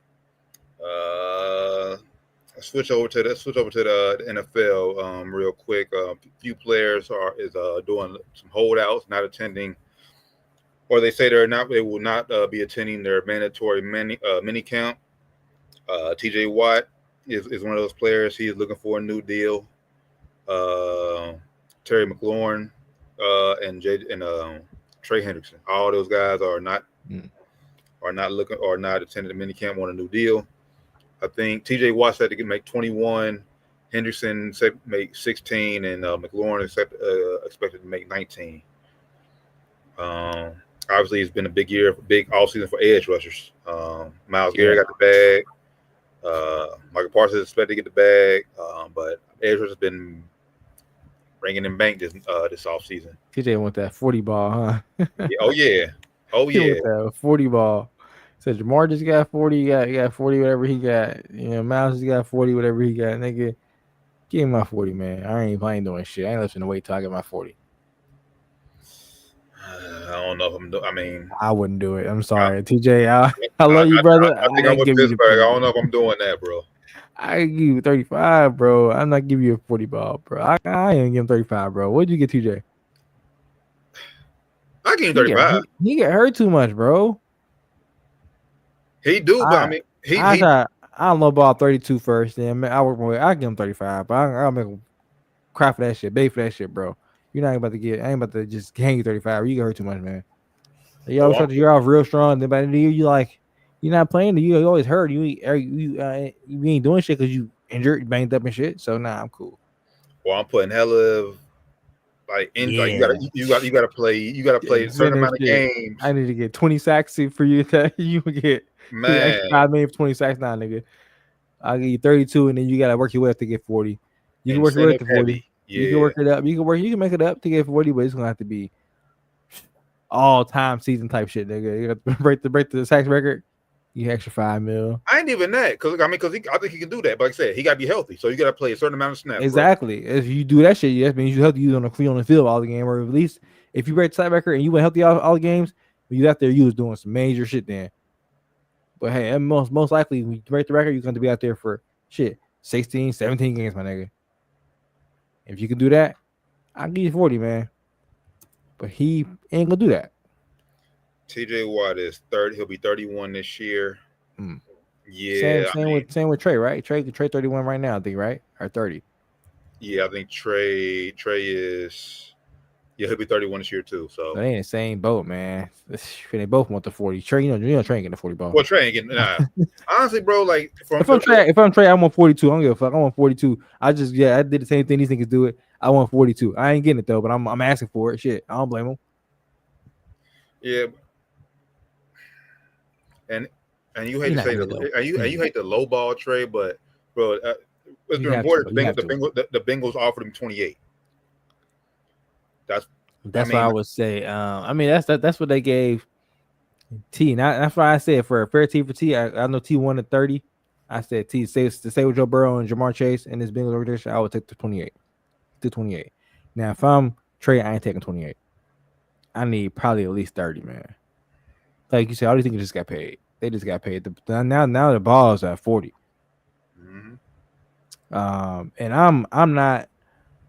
Let's switch over to the NFL real quick. A few players is doing some holdouts, not attending, or they say they will not be attending their mandatory mini camp. TJ Watt is one of those players. He is looking for a new deal. Terry McLaurin and Trey Hendrickson. All those guys are not attending the mini camp on a new deal. I think TJ Watt said to make 21, Henderson said make 16, and McLaurin expected to make 19. Obviously, it's been a big offseason for edge rushers. Myles Garrett got the bag. Michael Parsons is expected to get the bag, but edge rushers have been bringing in bank this offseason. TJ want that 40 ball, huh? Oh yeah. He want that 40 ball. Said Jamar just got 40, he got 40, whatever he got. You know, Miles just got 40, whatever he got. Nigga, give him my 40, man. I ain't doing shit. I ain't listening to wait till I get my 40. I don't know if I wouldn't do it. I'm sorry, TJ. I love you, brother. I think I'm with Pittsburgh. I don't know if I'm doing that, bro. I give you 35, bro. I'm not giving you a 40 ball, bro. I ain't give him 35, bro. What'd you get, TJ? I give him 35. He get hurt too much, bro. He do, but I mean, I don't know about 32 first. Then I work my way. I give him 35, but I'll make him cry for that shit, beg for that shit, bro. You're not about to get. I ain't about to just hang you 35. You get hurt too much, man. You always start the year off real strong. Then by the end of the year, you're not playing. You always hurt. You ain't doing shit because you injured, banged up and shit. So I'm cool. Well, I'm putting hella like you gotta play a certain amount of games. I need to get 20 sacks for you. You would get man $5 million for 20 sacks now, nigga. I'll give you 32, and then you gotta work your way up to get 40. You can work your way up to 40. Yeah. You can work it up. You can make it up to get 40, but it's gonna have to be all-time season type shit, nigga. You have to break the sacks record. You extra $5 million. I ain't even that because I think he can do that. But like I said, he gotta be healthy, so you gotta play a certain amount of snaps. Exactly. Bro. If you do that shit, that means you healthy. You on the field all the game, or at least if you break the sack record and you went healthy all the games, you out there, you was doing some major shit then. But hey, and most likely when you break the record, you're going to be out there for 16, 17 games, my nigga. If you can do that, I'll give you 40, man. But he ain't gonna do that. TJ Watt is 30. He'll be 31 this year. Yeah. Same with Trey, right? Trey 31 right now, I think, right? Or 30. Yeah, I think Trey is. Yeah, he'll be 31 this year too. So they ain't the same boat, man. They both want the 40. Trey, you know, Trey ain't getting the 40 ball. Well, Trey ain't getting. Nah. Honestly, bro, like if I'm Trey, I want 42. I don't give a fuck. I want 42. I did the same thing these niggas do it. I want 42. I ain't getting it though, but I'm asking for it. Shit, I don't blame them. Yeah. And you hate to say you hate the low ball Trey, but bro, it's been important. The Bengals offered him 28. That's what I would say. I mean, that's what they gave T. Now that's why I said for a fair T for T. I know T wanted 30. I said T to stay with Joe Burrow and Jamar Chase and this Bengals organization. I would take the 28. To 28. Now if I'm Trey, I ain't taking 28. I need probably at least 30, man. Like you said, all these things just got paid. They just got paid. Now the ball is at 40. Mm-hmm. And I'm not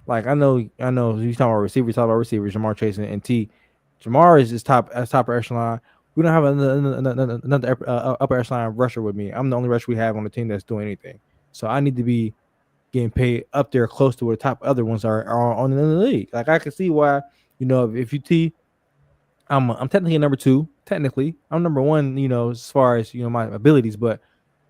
like I know you talking about receivers. Jamar Chase and T. Jamar is just top echelon. We don't have another upper echelon rusher with me. I'm the only rusher we have on the team that's doing anything. So I need to be getting paid up there close to where the top other ones are on in the league. Like I can see why, if you T, I'm technically a number 2. technically. I'm number one, as far as my abilities, but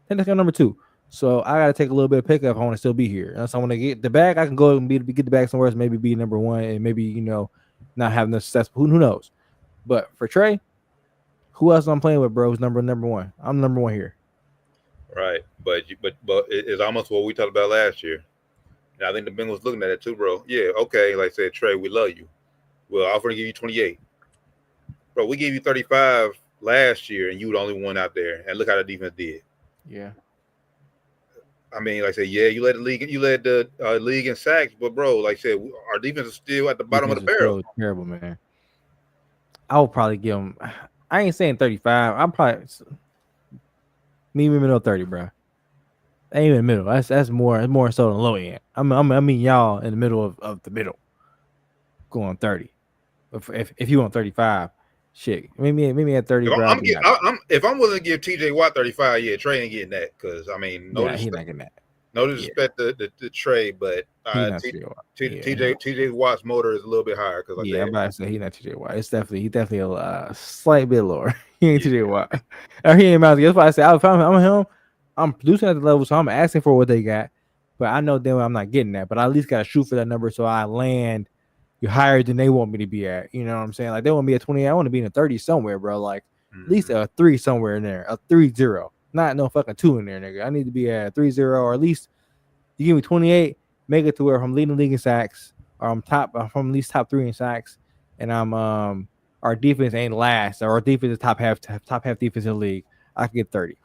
technically I'm number two. So I gotta take a little bit of pickup if I want to still be here. Unless I want to get the bag, I can go and get the bag somewhere else, maybe be number one, and maybe not have no success. Who knows? But for Trey, who else I'm playing with, bro? Is number one. I'm number one here. Right, but it's almost what we talked about last year. And I think the Bengals looking at it too, bro. Yeah, okay. Like I said, Trey, we love you. We'll offer to give you 28, bro. We gave you 35 last year, and you were the only one out there. And look how the defense did. Yeah. I mean, like I said, yeah, you led the league in sacks, but bro, like I said, our defense is still at the bottom of the barrel. Terrible, man. I will probably give him. I ain't saying 35. I'm probably me middle 30, bro. Ain't even middle. That's more so than low end. I mean y'all in the middle of the middle, going 30. If you want 35, shit, maybe at 30. If I'm willing to give TJ Watt 35, yeah, Trey ain't getting that because I mean, he's not getting that. No disrespect to Trey, but TJ Watt's motor is a little bit higher because I'm about to say he's not TJ Watt. He's definitely a slight bit lower. He ain't TJ Watt. Or he ain't Mouse. That's why I say if I'm him, I'm producing at the level, so I'm asking for what they got. But I know then I'm not getting that. But I at least got to shoot for that number so I land higher than they want me to be at. You know what I'm saying? Like they want me at 28. I want to be in the 30 somewhere, bro. Like at least a 3 somewhere in there, a 3-0. Not no fucking 2 in there, nigga. I need to be at 3-0 or at least you give me 28, make it to where I'm leading the league in sacks, or I'm at least top 3 in sacks, and I'm our defense ain't last, or our defense is top half defense in the league. I can get 30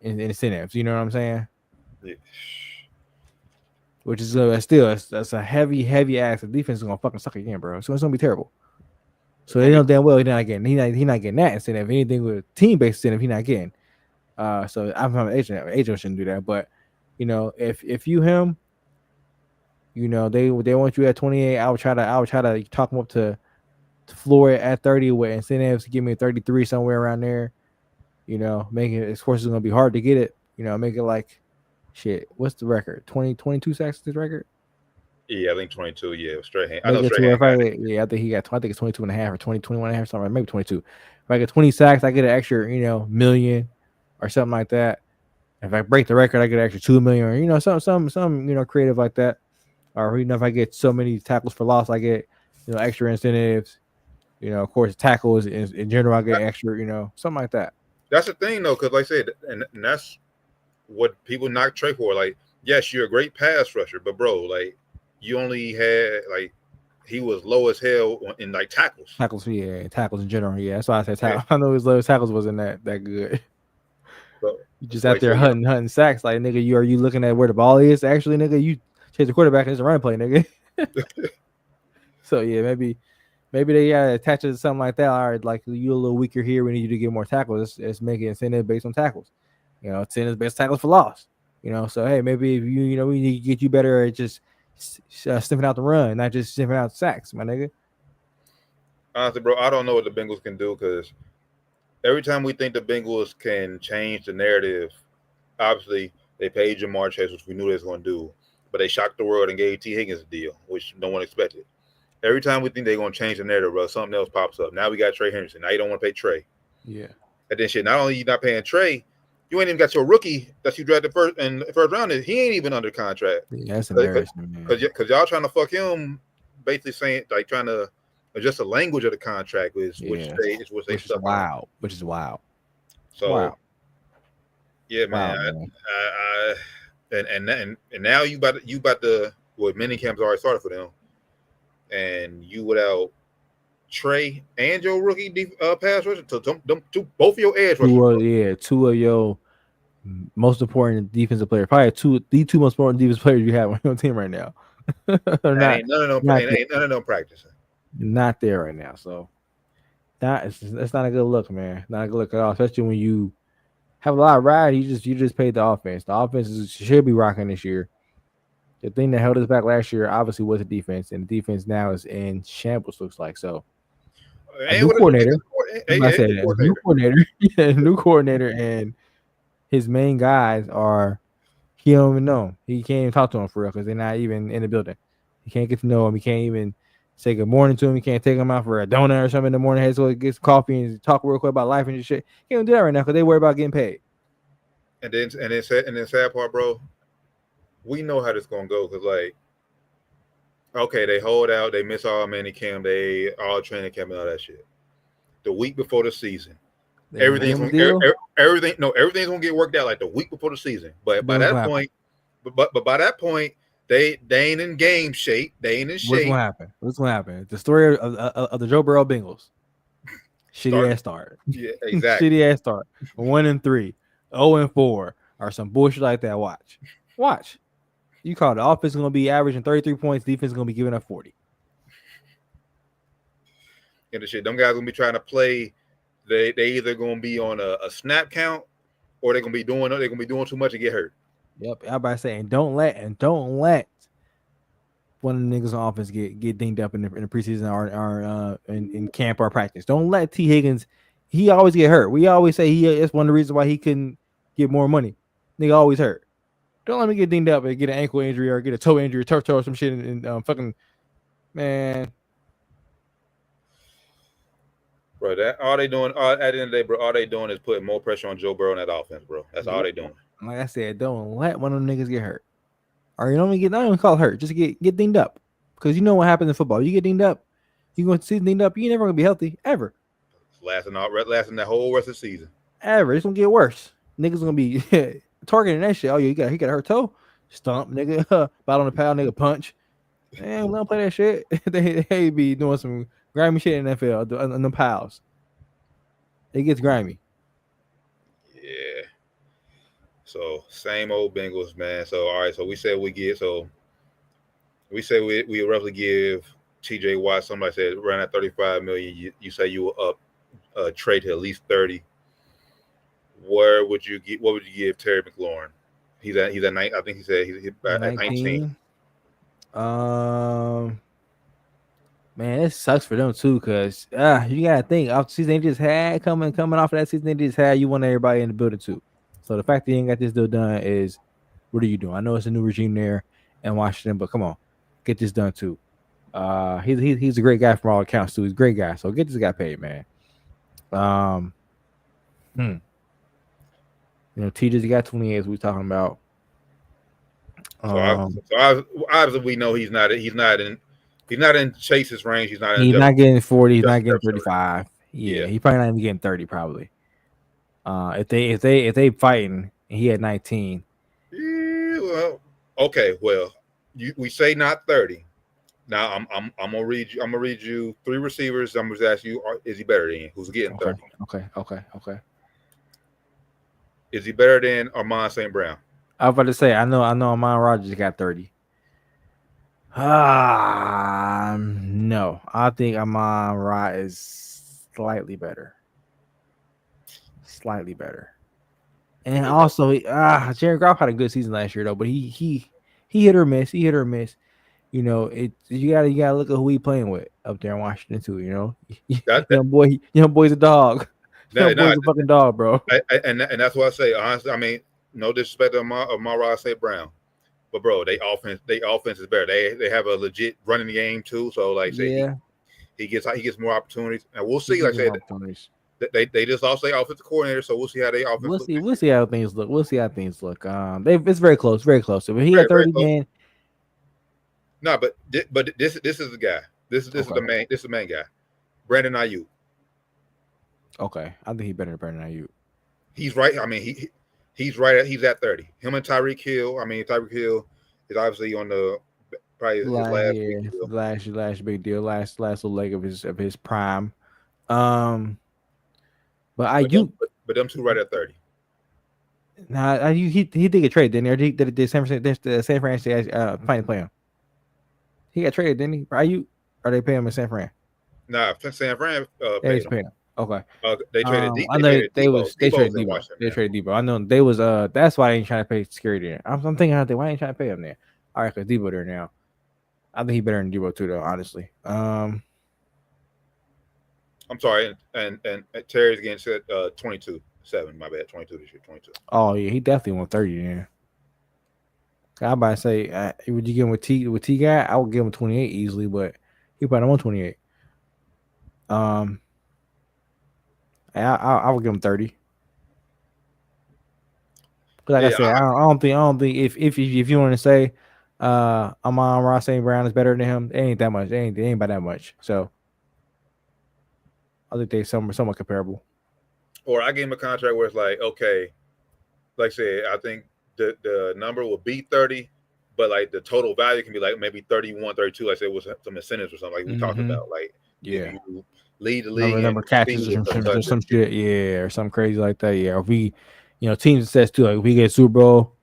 in incentives. You know what I'm saying? Yeah. Which is that's a heavy ass. The defense is gonna fucking suck again, bro. So it's gonna be terrible. So they know damn well he's not getting that incentive. If anything with team based incentive, he's not getting. So I'm from agent shouldn't do that, but if you him, they want you at 28. I would try to talk him up to floor it at 30 with incentives. Give me 33 somewhere around there. Make it. Of course, it's gonna be hard to get it. Make it like shit. What's the record? 22 sacks is the record. Yeah, I think 22. Yeah, straight hand. I think he got. I think it's 22 and a half or 21 and a half, something. Maybe 22. If I get 20 sacks, I get an extra, million or something like that. If I break the record, I get an extra 2 million, or some creative like that. Or if I get so many tackles for loss, I get extra incentives. Of course, tackles in general, I get extra. Something like that. That's the thing though, because like I said, and that's what people knock Trey for. Like, yes, you're a great pass rusher, but bro, like you only had he was low as hell in like tackles. Tackles in general. Yeah, that's why I said tackles. I know his low tackles wasn't that good. So, you just out there hunting sacks, like nigga. Are you looking at where the ball is? Actually, nigga, you chase the quarterback and it's a run play, nigga. So yeah, maybe they gotta attach it to something like that. All right, like you a little weaker here. We need you to get more tackles. Let's make it incentive based on tackles. Incentive based tackles for loss. So hey, maybe if we need to get you better at just sniffing out the run, not just sniffing out sacks, my nigga. Honestly, bro, I don't know what the Bengals can do because every time we think the Bengals can change the narrative, obviously they paid Jamar Chase, which we knew they was going to do, but they shocked the world and gave T. Higgins a deal, which no one expected. Every time we think they're going to change the narrative, bro, something else pops up. Now we got Trey Henderson. Now you don't want to pay Trey. Yeah. And then shit, not only you not paying Trey, you ain't even got your rookie that you drafted first round. He ain't even under contract. Yeah, that's embarrassing, man. Because y'all trying to fuck him, basically saying like trying to adjust the language of the contract, which is wild. Which is wild. So, wow. Yeah, man. And now you about to mini camps already started for them, and you without Trey and your rookie pass rusher, both of your edge rushers. Two of your most important defensive players, probably the two most important defensive players you have on your team right now. Ain't none of them practicing. Not there right now, so that's not a good look, man. Not a good look at all, especially when you have a lot of ride. You just paid the offense. The offense should be rocking this year. The thing that held us back last year obviously was the defense, and the defense now is in shambles. Looks like so. New coordinator, new coordinator, and his main guys are. He don't even know. He can't even talk to them for real because they're not even in the building. He can't get to know him. He can't even say good morning to him. You can't take him out for a donut or something in the morning. Has to get some coffee and talk real quick about life and just shit. Can't even do that right now because they worry about getting paid. And then sad part, bro. We know how this gonna go because like, okay, they hold out, they miss all mini camp, they all training camp and all that shit. The week before the season, everything's gonna get worked out like the week before the season. But by that point, by that point, they ain't in game shape. They ain't in shape. What's gonna happen? The story of the Joe Burrow Bengals. Shitty ass start. Yeah, exactly. Shitty ass start. 1-3, 0-4, or some bullshit like that. Watch. You call the offense gonna be averaging 33 points. Defense gonna be giving up 40. And the shit, them guys gonna be trying to play. They either gonna be on a snap count, or they're gonna be doing too much and get hurt. Yep, everybody saying don't let one of the niggas on offense get dinged up in the preseason or in camp or practice. Don't let T. Higgins. He always get hurt. We always say it's one of the reasons why he couldn't get more money. Nigga always hurt. Don't let me get dinged up and get an ankle injury or get a toe injury, turf toe or some shit. And fucking man. Bro, that all they doing at the end of the day, bro, all they doing is putting more pressure on Joe Burrow in that offense, bro. That's all they doing. Like I said, don't let one of them niggas get hurt. Or you don't even call it hurt. Just get dinged up. Because you know what happens in football. You get dinged up, you go to season dinged up, you're never gonna be healthy. Ever. Lasting that whole rest of the season. Ever. It's gonna get worse. Niggas gonna be targeting that shit. Oh yeah, he got hurt toe. Stomp, nigga. Bite on the pal, nigga, punch. Man, let them play that shit. they be doing some grimy shit in the NFL on the pals. It gets grimy. Yeah. So same old Bengals, man. So all right, so we said we roughly give TJ Watt. Somebody said around at $35 million. You say you will up trade to at least 30. What would you give Terry McLaurin? He's at 9. I think he said he's at 19. Man, it sucks for them too, cause you gotta think off the season they just had coming off of that season they just had. You want everybody in the building too. So the fact that you ain't got this deal done is, what are you doing? I know it's a new regime there in Washington, but come on, get this done too. He's a great guy from all accounts too. He's a great guy, so get this guy paid, man. You know, TJ's got 28. We talking about. So obviously we know he's not in Chase's range. He's not getting 40. He's not getting 35. Yeah, he probably not even getting 30. Probably. If they fighting, and he had 19. Yeah, well, okay. Well, we say not 30. Now I'm gonna read you 3 receivers. I'm gonna ask you, is he better than who's getting 30? Okay. Is he better than Armand St. Brown? I was about to say, I know Amon Rodgers got 30. No. I think Amon Ra is slightly better. And also, Jared Goff had a good season last year though, but he hit or miss. You know, you gotta look at who he playing with up there in Washington too. You know, young boy's a dog. Young boy's a fucking dog, bro. And that's what I say. Honestly, I mean, no disrespect to Amon St. Brown, but bro, they offense is better. They have a legit running game too. So like, say he gets more opportunities, and we'll see. Like I said, they just lost their offensive coordinator, so we'll see how they offense. We'll see how things look. It's very close. If he had 30 man. No, but this is the guy. This is the main. This is the main guy, Brandon Ayuk. Okay, I think he's better than Brandon Ayuk. He's right. I mean, he's right. He's at 30. Him and Tyreek Hill. I mean, Tyreek Hill is obviously on the probably his last big deal, last little leg of his prime. But Ayuk, but them two right at 30. Nah, he did get traded, didn't he? Did San Francisco finally play him? He got traded, didn't he? Ayuk, or they pay him in San Fran? Nah, San Fran paid him. Okay. They traded. I know they traded Debo. They traded Debo. I know they was that's why they ain't trying to pay security there. I'm thinking out there, why ain't trying to pay him there? All right, because Debo there now. I think he better than Debo too, though. Honestly. I'm sorry, and Terry's getting set 22-7. My bad, 22 this year, 22. Oh yeah, he definitely won 30 there. I'm about to say, would you give him with T guy? I would give him 28 easily, but He put him on 28. I would give him 30. But like I Yeah, said, I don't think if you want to say Amon-Ra St. Brown is better than him, it ain't that much. It ain't by that much. So I think they somewhat comparable. or I gave him a contract where it's like, okay, like I said, I think the number will be 30, but like the total value can be like maybe 31, 32. Like I said, with some incentives or something like we talked about. Like if you lead the league number and catches or some shit, yeah, or something crazy like that. Yeah, if we, team success too. Like if we get Super Bowl,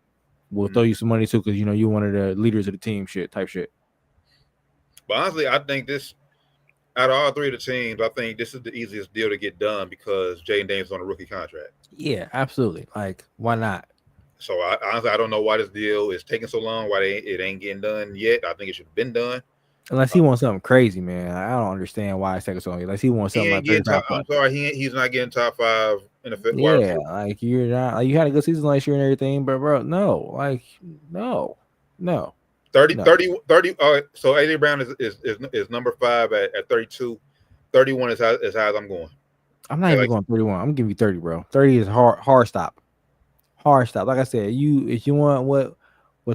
we'll throw you some money too because you one of the leaders of the team. Type shit. But honestly, I think this out of all three of the teams, I think this is the easiest deal to get done because Jaden Daniels is on a rookie contract. Yeah, absolutely. Like, why not? So honestly, I don't know why this deal is taking so long. Why it ain't getting done yet? I think it should have been done. Unless he wants something crazy, man. I don't understand why it's taking so long. Unless he wants something like 35. I'm sorry, he's not getting top 5 in the fifth. Yeah, like you're not. Like you had a good season last year and everything, but bro, no, like no. 30. So AJ Brown is number 5 at 32. 31 is as high as I'm going. I'm not even going 31. I'm giving you 30, bro. 30 is hard stop. Hard stop. Like I said, if you want what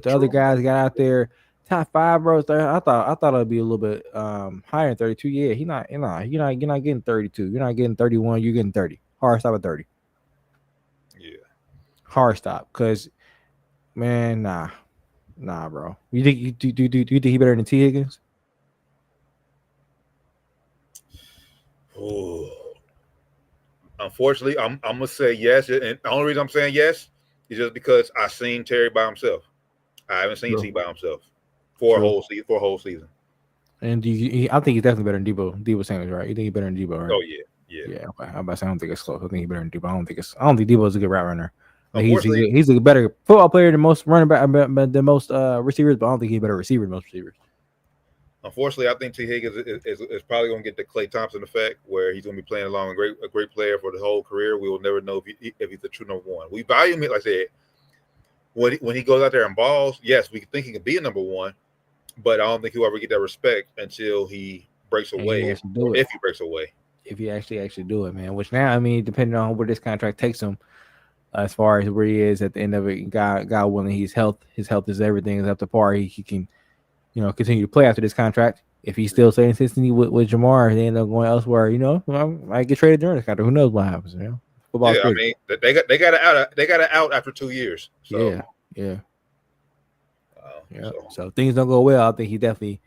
the other guys got out there, top 5, bro. I thought it'd be a little bit higher than 32. Yeah, you're not getting 32. You're not getting 31. You're getting 30. Hard stop at 30. Yeah. Hard stop. Cause man, nah, bro. You think you think he better than T. Higgins? Oh. Unfortunately, I'm gonna say yes, and the only reason I'm saying yes is just because I seen Terry by himself. I haven't seen T by himself for a whole season. And I think he's definitely better than Debo Samuels, right? You think he's better than Debo, right? Oh yeah. Okay. I'm about to say I don't think it's close. I think he's better than Debo. I don't think Debo's a good route runner. Like Unfortunately, he's a better football player than most running back, than most receivers, but I don't think he's a better receiver than most receivers. Unfortunately, I think T. Higgins is probably going to get the Klay Thompson effect, where he's going to be playing along a great player for the whole career. We will never know if he's the true number 1. We value him, like I said, when he goes out there and balls. Yes, we think he can be a number 1, but I don't think he'll ever get that respect until he breaks away. If he breaks away, if he actually do it, man. Which now, I mean, depending on where this contract takes him, as far as where he is at the end of it, God willing, his health is everything is up to par. He can. Continue to play after this contract. If he's still staying consistent with Jamar, they end up going elsewhere. I get traded during this contract. Who knows what happens? Football's crazy. I mean, they got it out after 2 years. So. Yeah. So things don't go well. I think he definitely,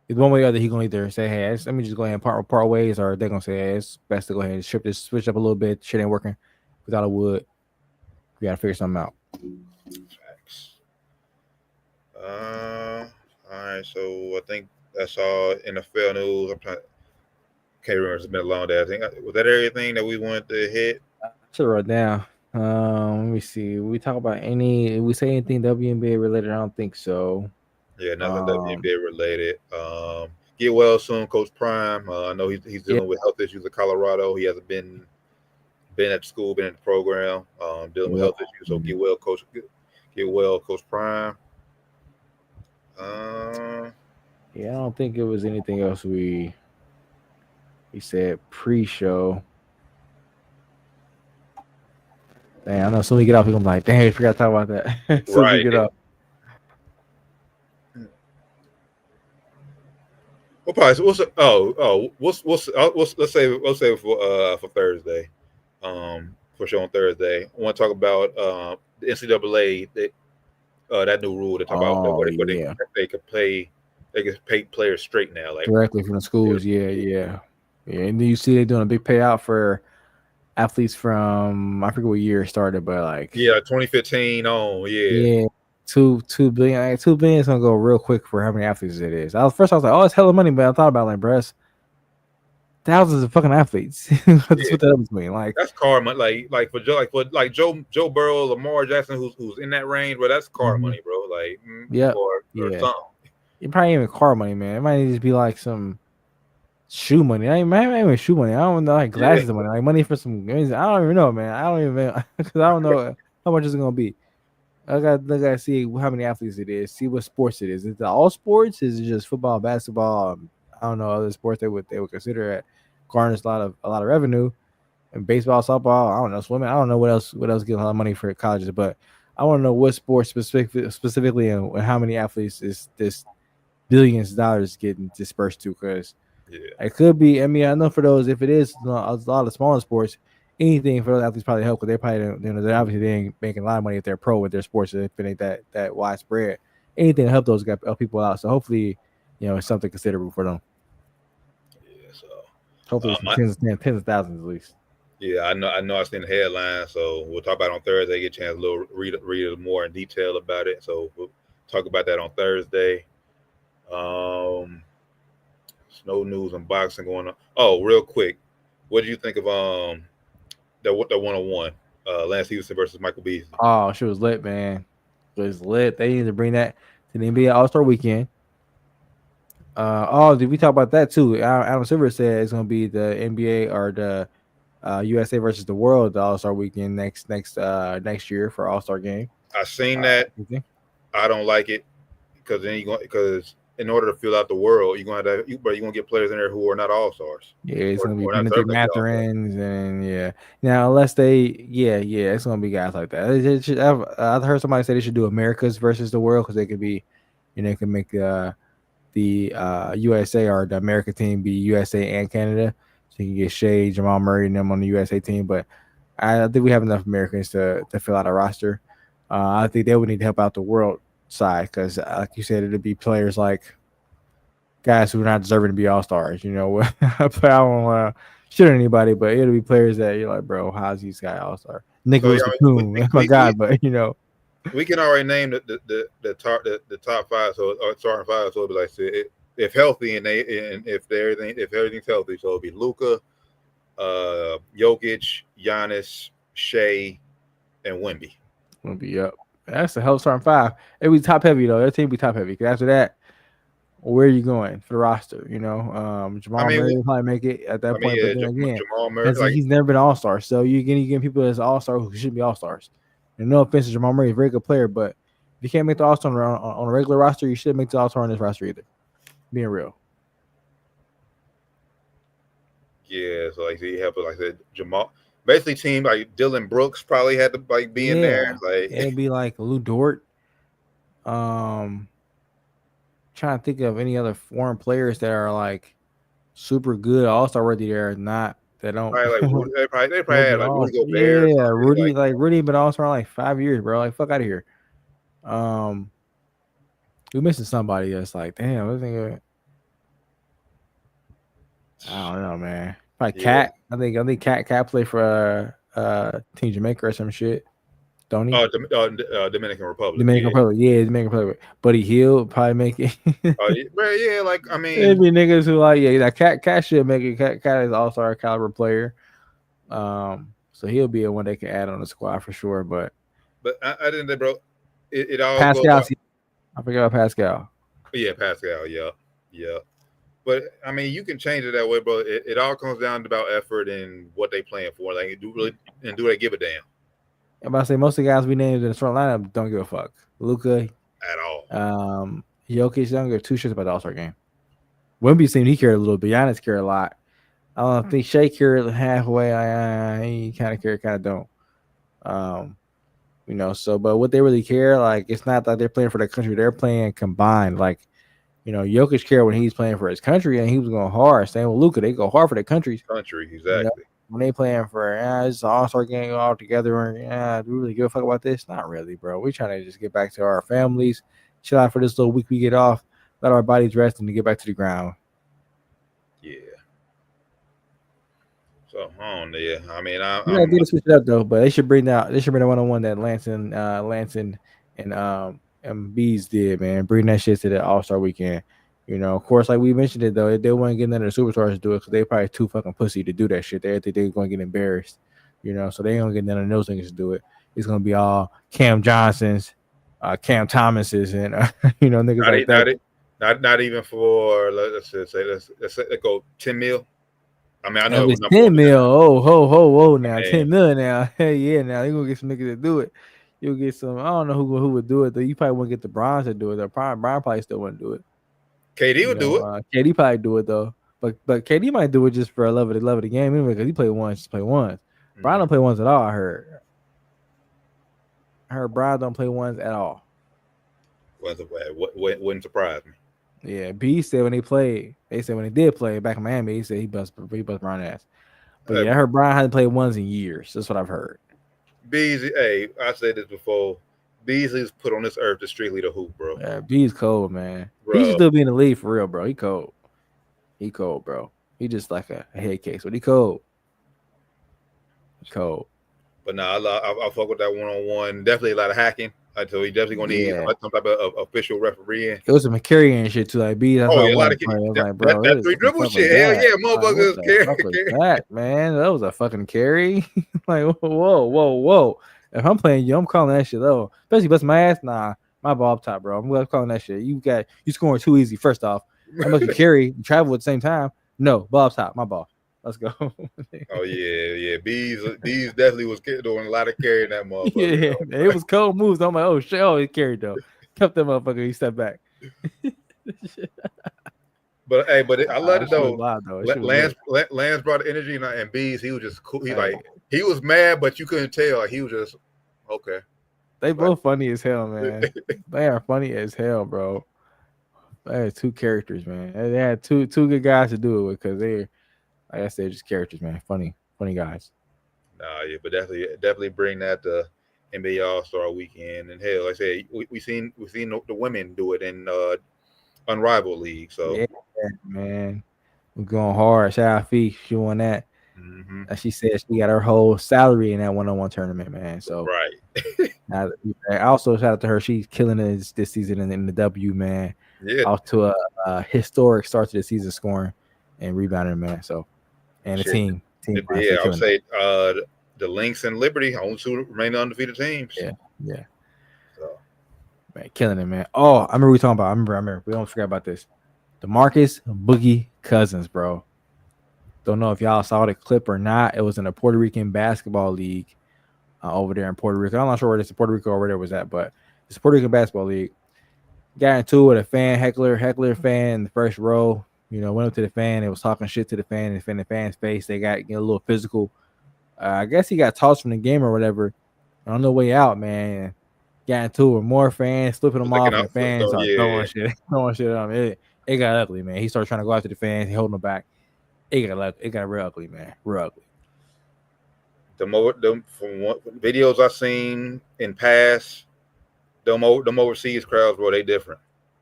it's one way or other, he's gonna either say, "Hey, let me just go ahead and part ways," or they're gonna say, "Hey, it's best to go ahead and switch up a little bit. Shit ain't working without a wood. We gotta figure something out." Facts. All right, so I think that's all NFL news. Can't remember. It's been a long day. I think was that everything that we wanted to hit. So right now, let me see. We talk about we say anything WNBA related? I don't think so. Yeah, nothing WNBA related. Get well soon, Coach Prime. I know he's dealing with health issues in Colorado. He hasn't been at school, been in the program, dealing with health issues. So get well, Coach. Get well, Coach Prime. I don't think it was anything else we said pre-show. Dang, I know. Soon we get off, we're gonna be like, "Dang, I forgot to talk about that." Soon we get off. We'll probably let's say for Thursday, for sure on Thursday. I want to talk about the NCAA that new rule to talk about where they could pay players straight now, like directly from the schools. Yeah. And then you see they're doing a big payout for athletes from I forget what year it started, but like 2015 on. Yeah. $2 billion. $2 billion is gonna go real quick for how many athletes it is. I was like, oh, it's hella money, but I thought about like, bro, thousands of fucking athletes. That's what that was mean. Like that's car money. Like for Joe Burrow, Lamar Jackson, who's in that range, bro. That's car money, bro. Like or something. It probably ain't even car money, man. It might just be like some shoe money. I ain't even shoe money. I don't know, like glasses money, like money for some. I don't even know, man. I don't even because I don't know how much it's gonna be. I gotta see how many athletes it is. See what sports it is. Is it all sports? Is it just football, basketball? I don't know other sports they would consider that garners a lot of revenue. And baseball, softball, I don't know, swimming. I don't know what else gets a lot of money for colleges, but I want to know what sports specifically and how many athletes is this billions of dollars getting dispersed to, because it could be. I mean, I know for those, if it is a lot of smaller sports, anything for those athletes probably help, because they probably don't, they're obviously they ain't making a lot of money if they're pro with their sports, if it ain't that widespread. Anything to help those help people out. So hopefully, it's something considerable for them. Yeah, so hopefully it's tens of thousands at least. Yeah, I know. I seen the headline, so we'll talk about it on Thursday. Get a chance to read more in detail about it. So we'll talk about that on Thursday. No news and boxing going on. Oh, real quick, what did you think of the 101 Lance Stevenson versus Michael Beasley? Oh, she was lit, man. It was lit. They need to bring that to the NBA All-Star Weekend. Did we talk about that too? Adam Silver said it's gonna be the NBA or the USA versus the World, the All-Star Weekend next year for All-Star game. I seen that. I don't like it because in order to fill out the World, you're gonna get players in there who are not All-Stars. Yeah, it's gonna be Timothy Matherins, and now unless it's gonna be guys like that. I've heard somebody say they should do Americas versus the World, because they could be, they can make the USA or the America team be USA and Canada. So you can get Shea, Jamal Murray, and them on the USA team. But I think we have enough Americans to fill out a roster. I think they would need to help out the world side, because, like you said, it'd be players like guys who are not deserving to be all-stars. I don't want to shit on anybody, but it'll be players that you're like, bro, how's these guys all-star? Nicholas Batum, my God, but we can already name the top five, so starting five. So it'll be like, if healthy and if everything's healthy, so it'll be Luka, Jokic, Giannis, Shea, and Wemby. Yep. That's the hell starting five. It'll be top heavy though. Their team will be top heavy, because after that, where are you going for the roster? Jamal Murray will probably make it at that point. But then again, Jamal Murray, he's never been an all-star. So you're getting people as all-star who shouldn't be all-stars. And no offense to Jamal Murray, he's a very good player, but if you can't make the all-star on a regular roster, you shouldn't make the all-star on this roster either. Being real. Yeah, so you have like I said, Jamal. Basically, team like Dylan Brooks probably had to be in there. It'd be like Lou Dort. Trying to think of any other foreign players that are like super good all-star worthy. They don't. They probably had like Rudy Gobert. Yeah, Rudy been all-star like 5 years, bro. Like, fuck out of here. We missing somebody that's like, damn. I don't know, man. Probably Cat. I think Cat play for Team Jamaica or some shit. Don't he? Dominican Republic. Dominican Republic. Buddy Hield probably make it. It'd be niggas who Cat should make it. Cat is an all-star caliber player. So he'll be a one they can add on the squad for sure. But I didn't think, bro. It all Pascal. I forgot about Pascal. Yeah, Pascal. Yeah. But you can change it that way, bro. It all comes down to about effort and what they playing for. Like, do they give a damn? I'm about to say most of the guys we named in the front lineup don't give a fuck. Luka at all. Jokic don't give two shits about the All-Star game. Wemby seemed he cared a little bit. Giannis cared a lot. I don't think Shea cared halfway. He kind of cared, kind of don't. But what they really care, like, it's not that they're playing for their country. They're playing combined. Like, Jokic cared when he's playing for his country, and he was going hard. Same with Luka. They go hard for their countries. Exactly. When they playing for, it's an all-star game all together, and do we really give a fuck about this? Not really, bro. We trying to just get back to our families, chill out for this little week we get off, let our bodies rest, and to get back to the ground. Yeah. So I did switch it up though, but they should bring the one-on-one that Lance and Bees did, man. Bring that shit to the All-Star weekend. Of course, like we mentioned it though, they wouldn't get none of the superstars to do it because they probably too fucking pussy to do that shit. They think they're going to get embarrassed, so they don't get none of those things to do it. It's going to be all Cam Johnsons, Cam Thomases, and niggas like that. Not even for let's go 10 mil. I know it was 10 mil. Oh, now 10 million now. Hey, yeah, now you gonna get some niggas to do it. You'll get some. I don't know who would do it though. You probably wouldn't get the Bronze to do it. The Brian probably still wouldn't do it. KD would do it. KD probably do it though, but KD might do it just for love of the game anyway, because he played once, just play once. Brian don't play ones at all. I heard Brian don't play ones at all. Wouldn't surprise me. Yeah, B said when they said when they did play back in Miami, he said he bust Brian ass. But yeah, I heard Brian hasn't played ones in years. That's what I've heard. Beasley, hey, I said this before. Beasley's put on this earth to strictly the hoop, bro. Yeah, B's cold, man. Bro. He should still be in the league for real, bro. He cold. He cold, bro. He just like a head case, but he cold. Cold. But nah, I fuck with that 1-on-1. Definitely a lot of hacking. So he definitely gonna need some type of official refereeing. It was some carry and shit too, like B. A lot of carry. Like, bro, that 3 dribble shit. Hell yeah, motherfuckers carry. That man, that was a fucking carry. Like whoa. If I'm playing you, I'm calling that shit though. Especially bust my ass. Nah, my ball up top, bro. I'm calling that shit. You scoring too easy. First off, how much you carry? You travel at the same time. No, ball up top. My ball. Let's go. Oh yeah. Bees definitely was doing a lot of carrying that motherfucker. Yeah, it was cold moves. I'm like, oh shit, he carried though. Kept that motherfucker. He stepped back. But hey, I love it though. Lance brought the energy, and Bees, he was just cool. He was mad, but you couldn't tell. Like, he was just okay. They both funny as hell, man. They are funny as hell, bro. They had 2 characters, man. They had two good guys to do it with, because they're, like I said, just characters, man. Funny guys. Nah, yeah, but definitely bring that to NBA All-Star Weekend. And hell, like I said, we seen the women do it in Unrivaled League. So yeah, man, we're going hard. Shout out Fee, she won that. Mm-hmm. She said she got her whole salary in that 1-on-1 tournament, man. So right. I also shout out to her. She's killing it this season in the W, man. Yeah. Off to a historic start to the season, scoring and rebounding, man. So, and the team. Yeah, I would say the Lynx and Liberty, only 2 remain undefeated teams. Yeah. So, man, killing it, man. Oh, I remember we talking about. I remember. We don't forget about this. DeMarcus Boogie Cousins, bro. Don't know if y'all saw the clip or not. It was in a Puerto Rican basketball league over there in Puerto Rico. I'm not sure where it's in Puerto Rico or where it was at, but it's a Puerto Rican basketball league. Got into it with a fan, heckler fan in the first row. Went up to the fan. They was talking shit to the fan in the fan's face. They got a little physical. I guess he got tossed from the game or whatever. On the way out, man, got into it with more fans, flipping them off, and the fans throwing shit at him. It got ugly, man. He started trying to go after the fans. He holding them back. It got real ugly, man. Real ugly. From what videos I've seen in past, them overseas crowds, bro, they different.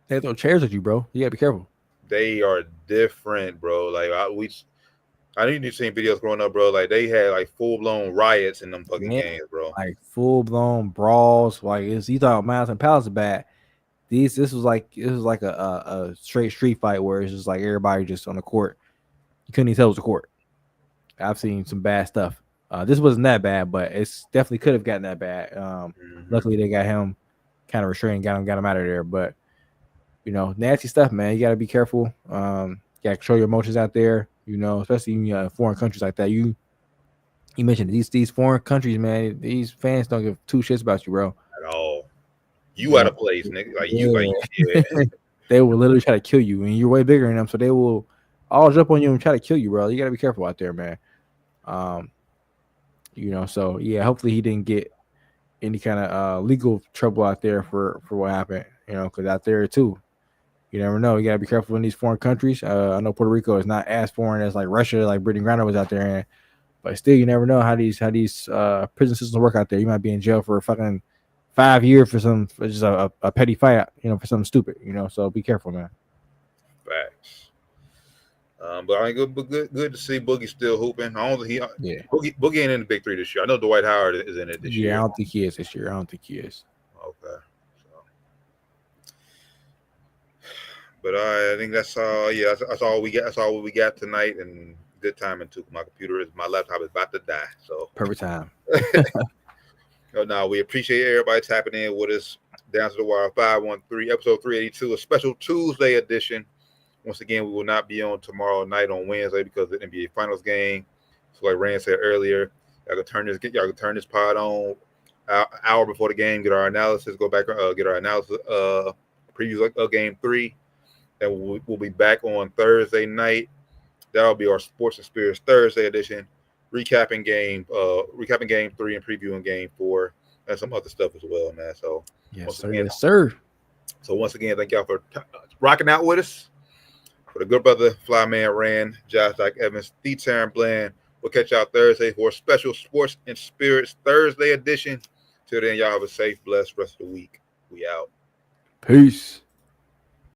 They throw chairs at you, bro. You gotta be careful. They are different, bro. Like I need to see videos growing up, bro. Like they had like full blown riots in them fucking games, bro. Like full blown brawls. Like you thought Miles and Palace are bad. This was like a straight street fight where it's just like everybody just on the court. You couldn't even tell it was a court. I've seen some bad stuff. This wasn't that bad, but it's definitely could have gotten that bad. Luckily they got him kind of restrained, got him out of there. But nasty stuff, man. You got to be careful. You got to control your emotions out there. Especially in foreign countries like that. You mentioned these foreign countries, man. These fans don't give 2 shits about you, bro. At all. You out of place, nigga. Like they will literally try to kill you, and you're way bigger than them, so they will all jump on you and try to kill you, bro. You got to be careful out there, man. So yeah, hopefully he didn't get any kind of legal trouble out there for what happened. Because out there too, you never know. You got to be careful in these foreign countries. I know Puerto Rico is not as foreign as like Russia, like Brittany Griner was out there, but still, you never know how these prison systems work out there. You might be in jail for a fucking 5 years for just a petty fight, for something stupid, So be careful, man. Facts. But I mean, good to see Boogie still hooping. Boogie ain't in the Big 3 this year. I know Dwight Howard is in it this year. Yeah, I don't think he is this year. Okay. But I think that's all. Yeah, that's all we got. That's all we got tonight. And good timing too. My laptop is about to die. So perfect time. Now we appreciate everybody tapping in with us. Down to the Wire 513, episode 382, a special Tuesday edition. Once again, we will not be on tomorrow night on Wednesday because of the NBA Finals game. So, like Rand said earlier, y'all can turn this pod on an hour before the game, get our analysis, go back, get our analysis, previews of Game 3. and we'll be back on Thursday night. That'll be our Sports and Spirits Thursday edition, recapping game 3 and previewing game 4 and some other stuff as well, man. So yes, sir. So once again, thank y'all for rocking out with us. For the good brother, Flyman Rand, Josh Dyke Evans, the Taryn Bland. We'll catch y'all Thursday for a special Sports and Spirits Thursday edition. Till then, y'all have a safe, blessed rest of the week. We out. Peace.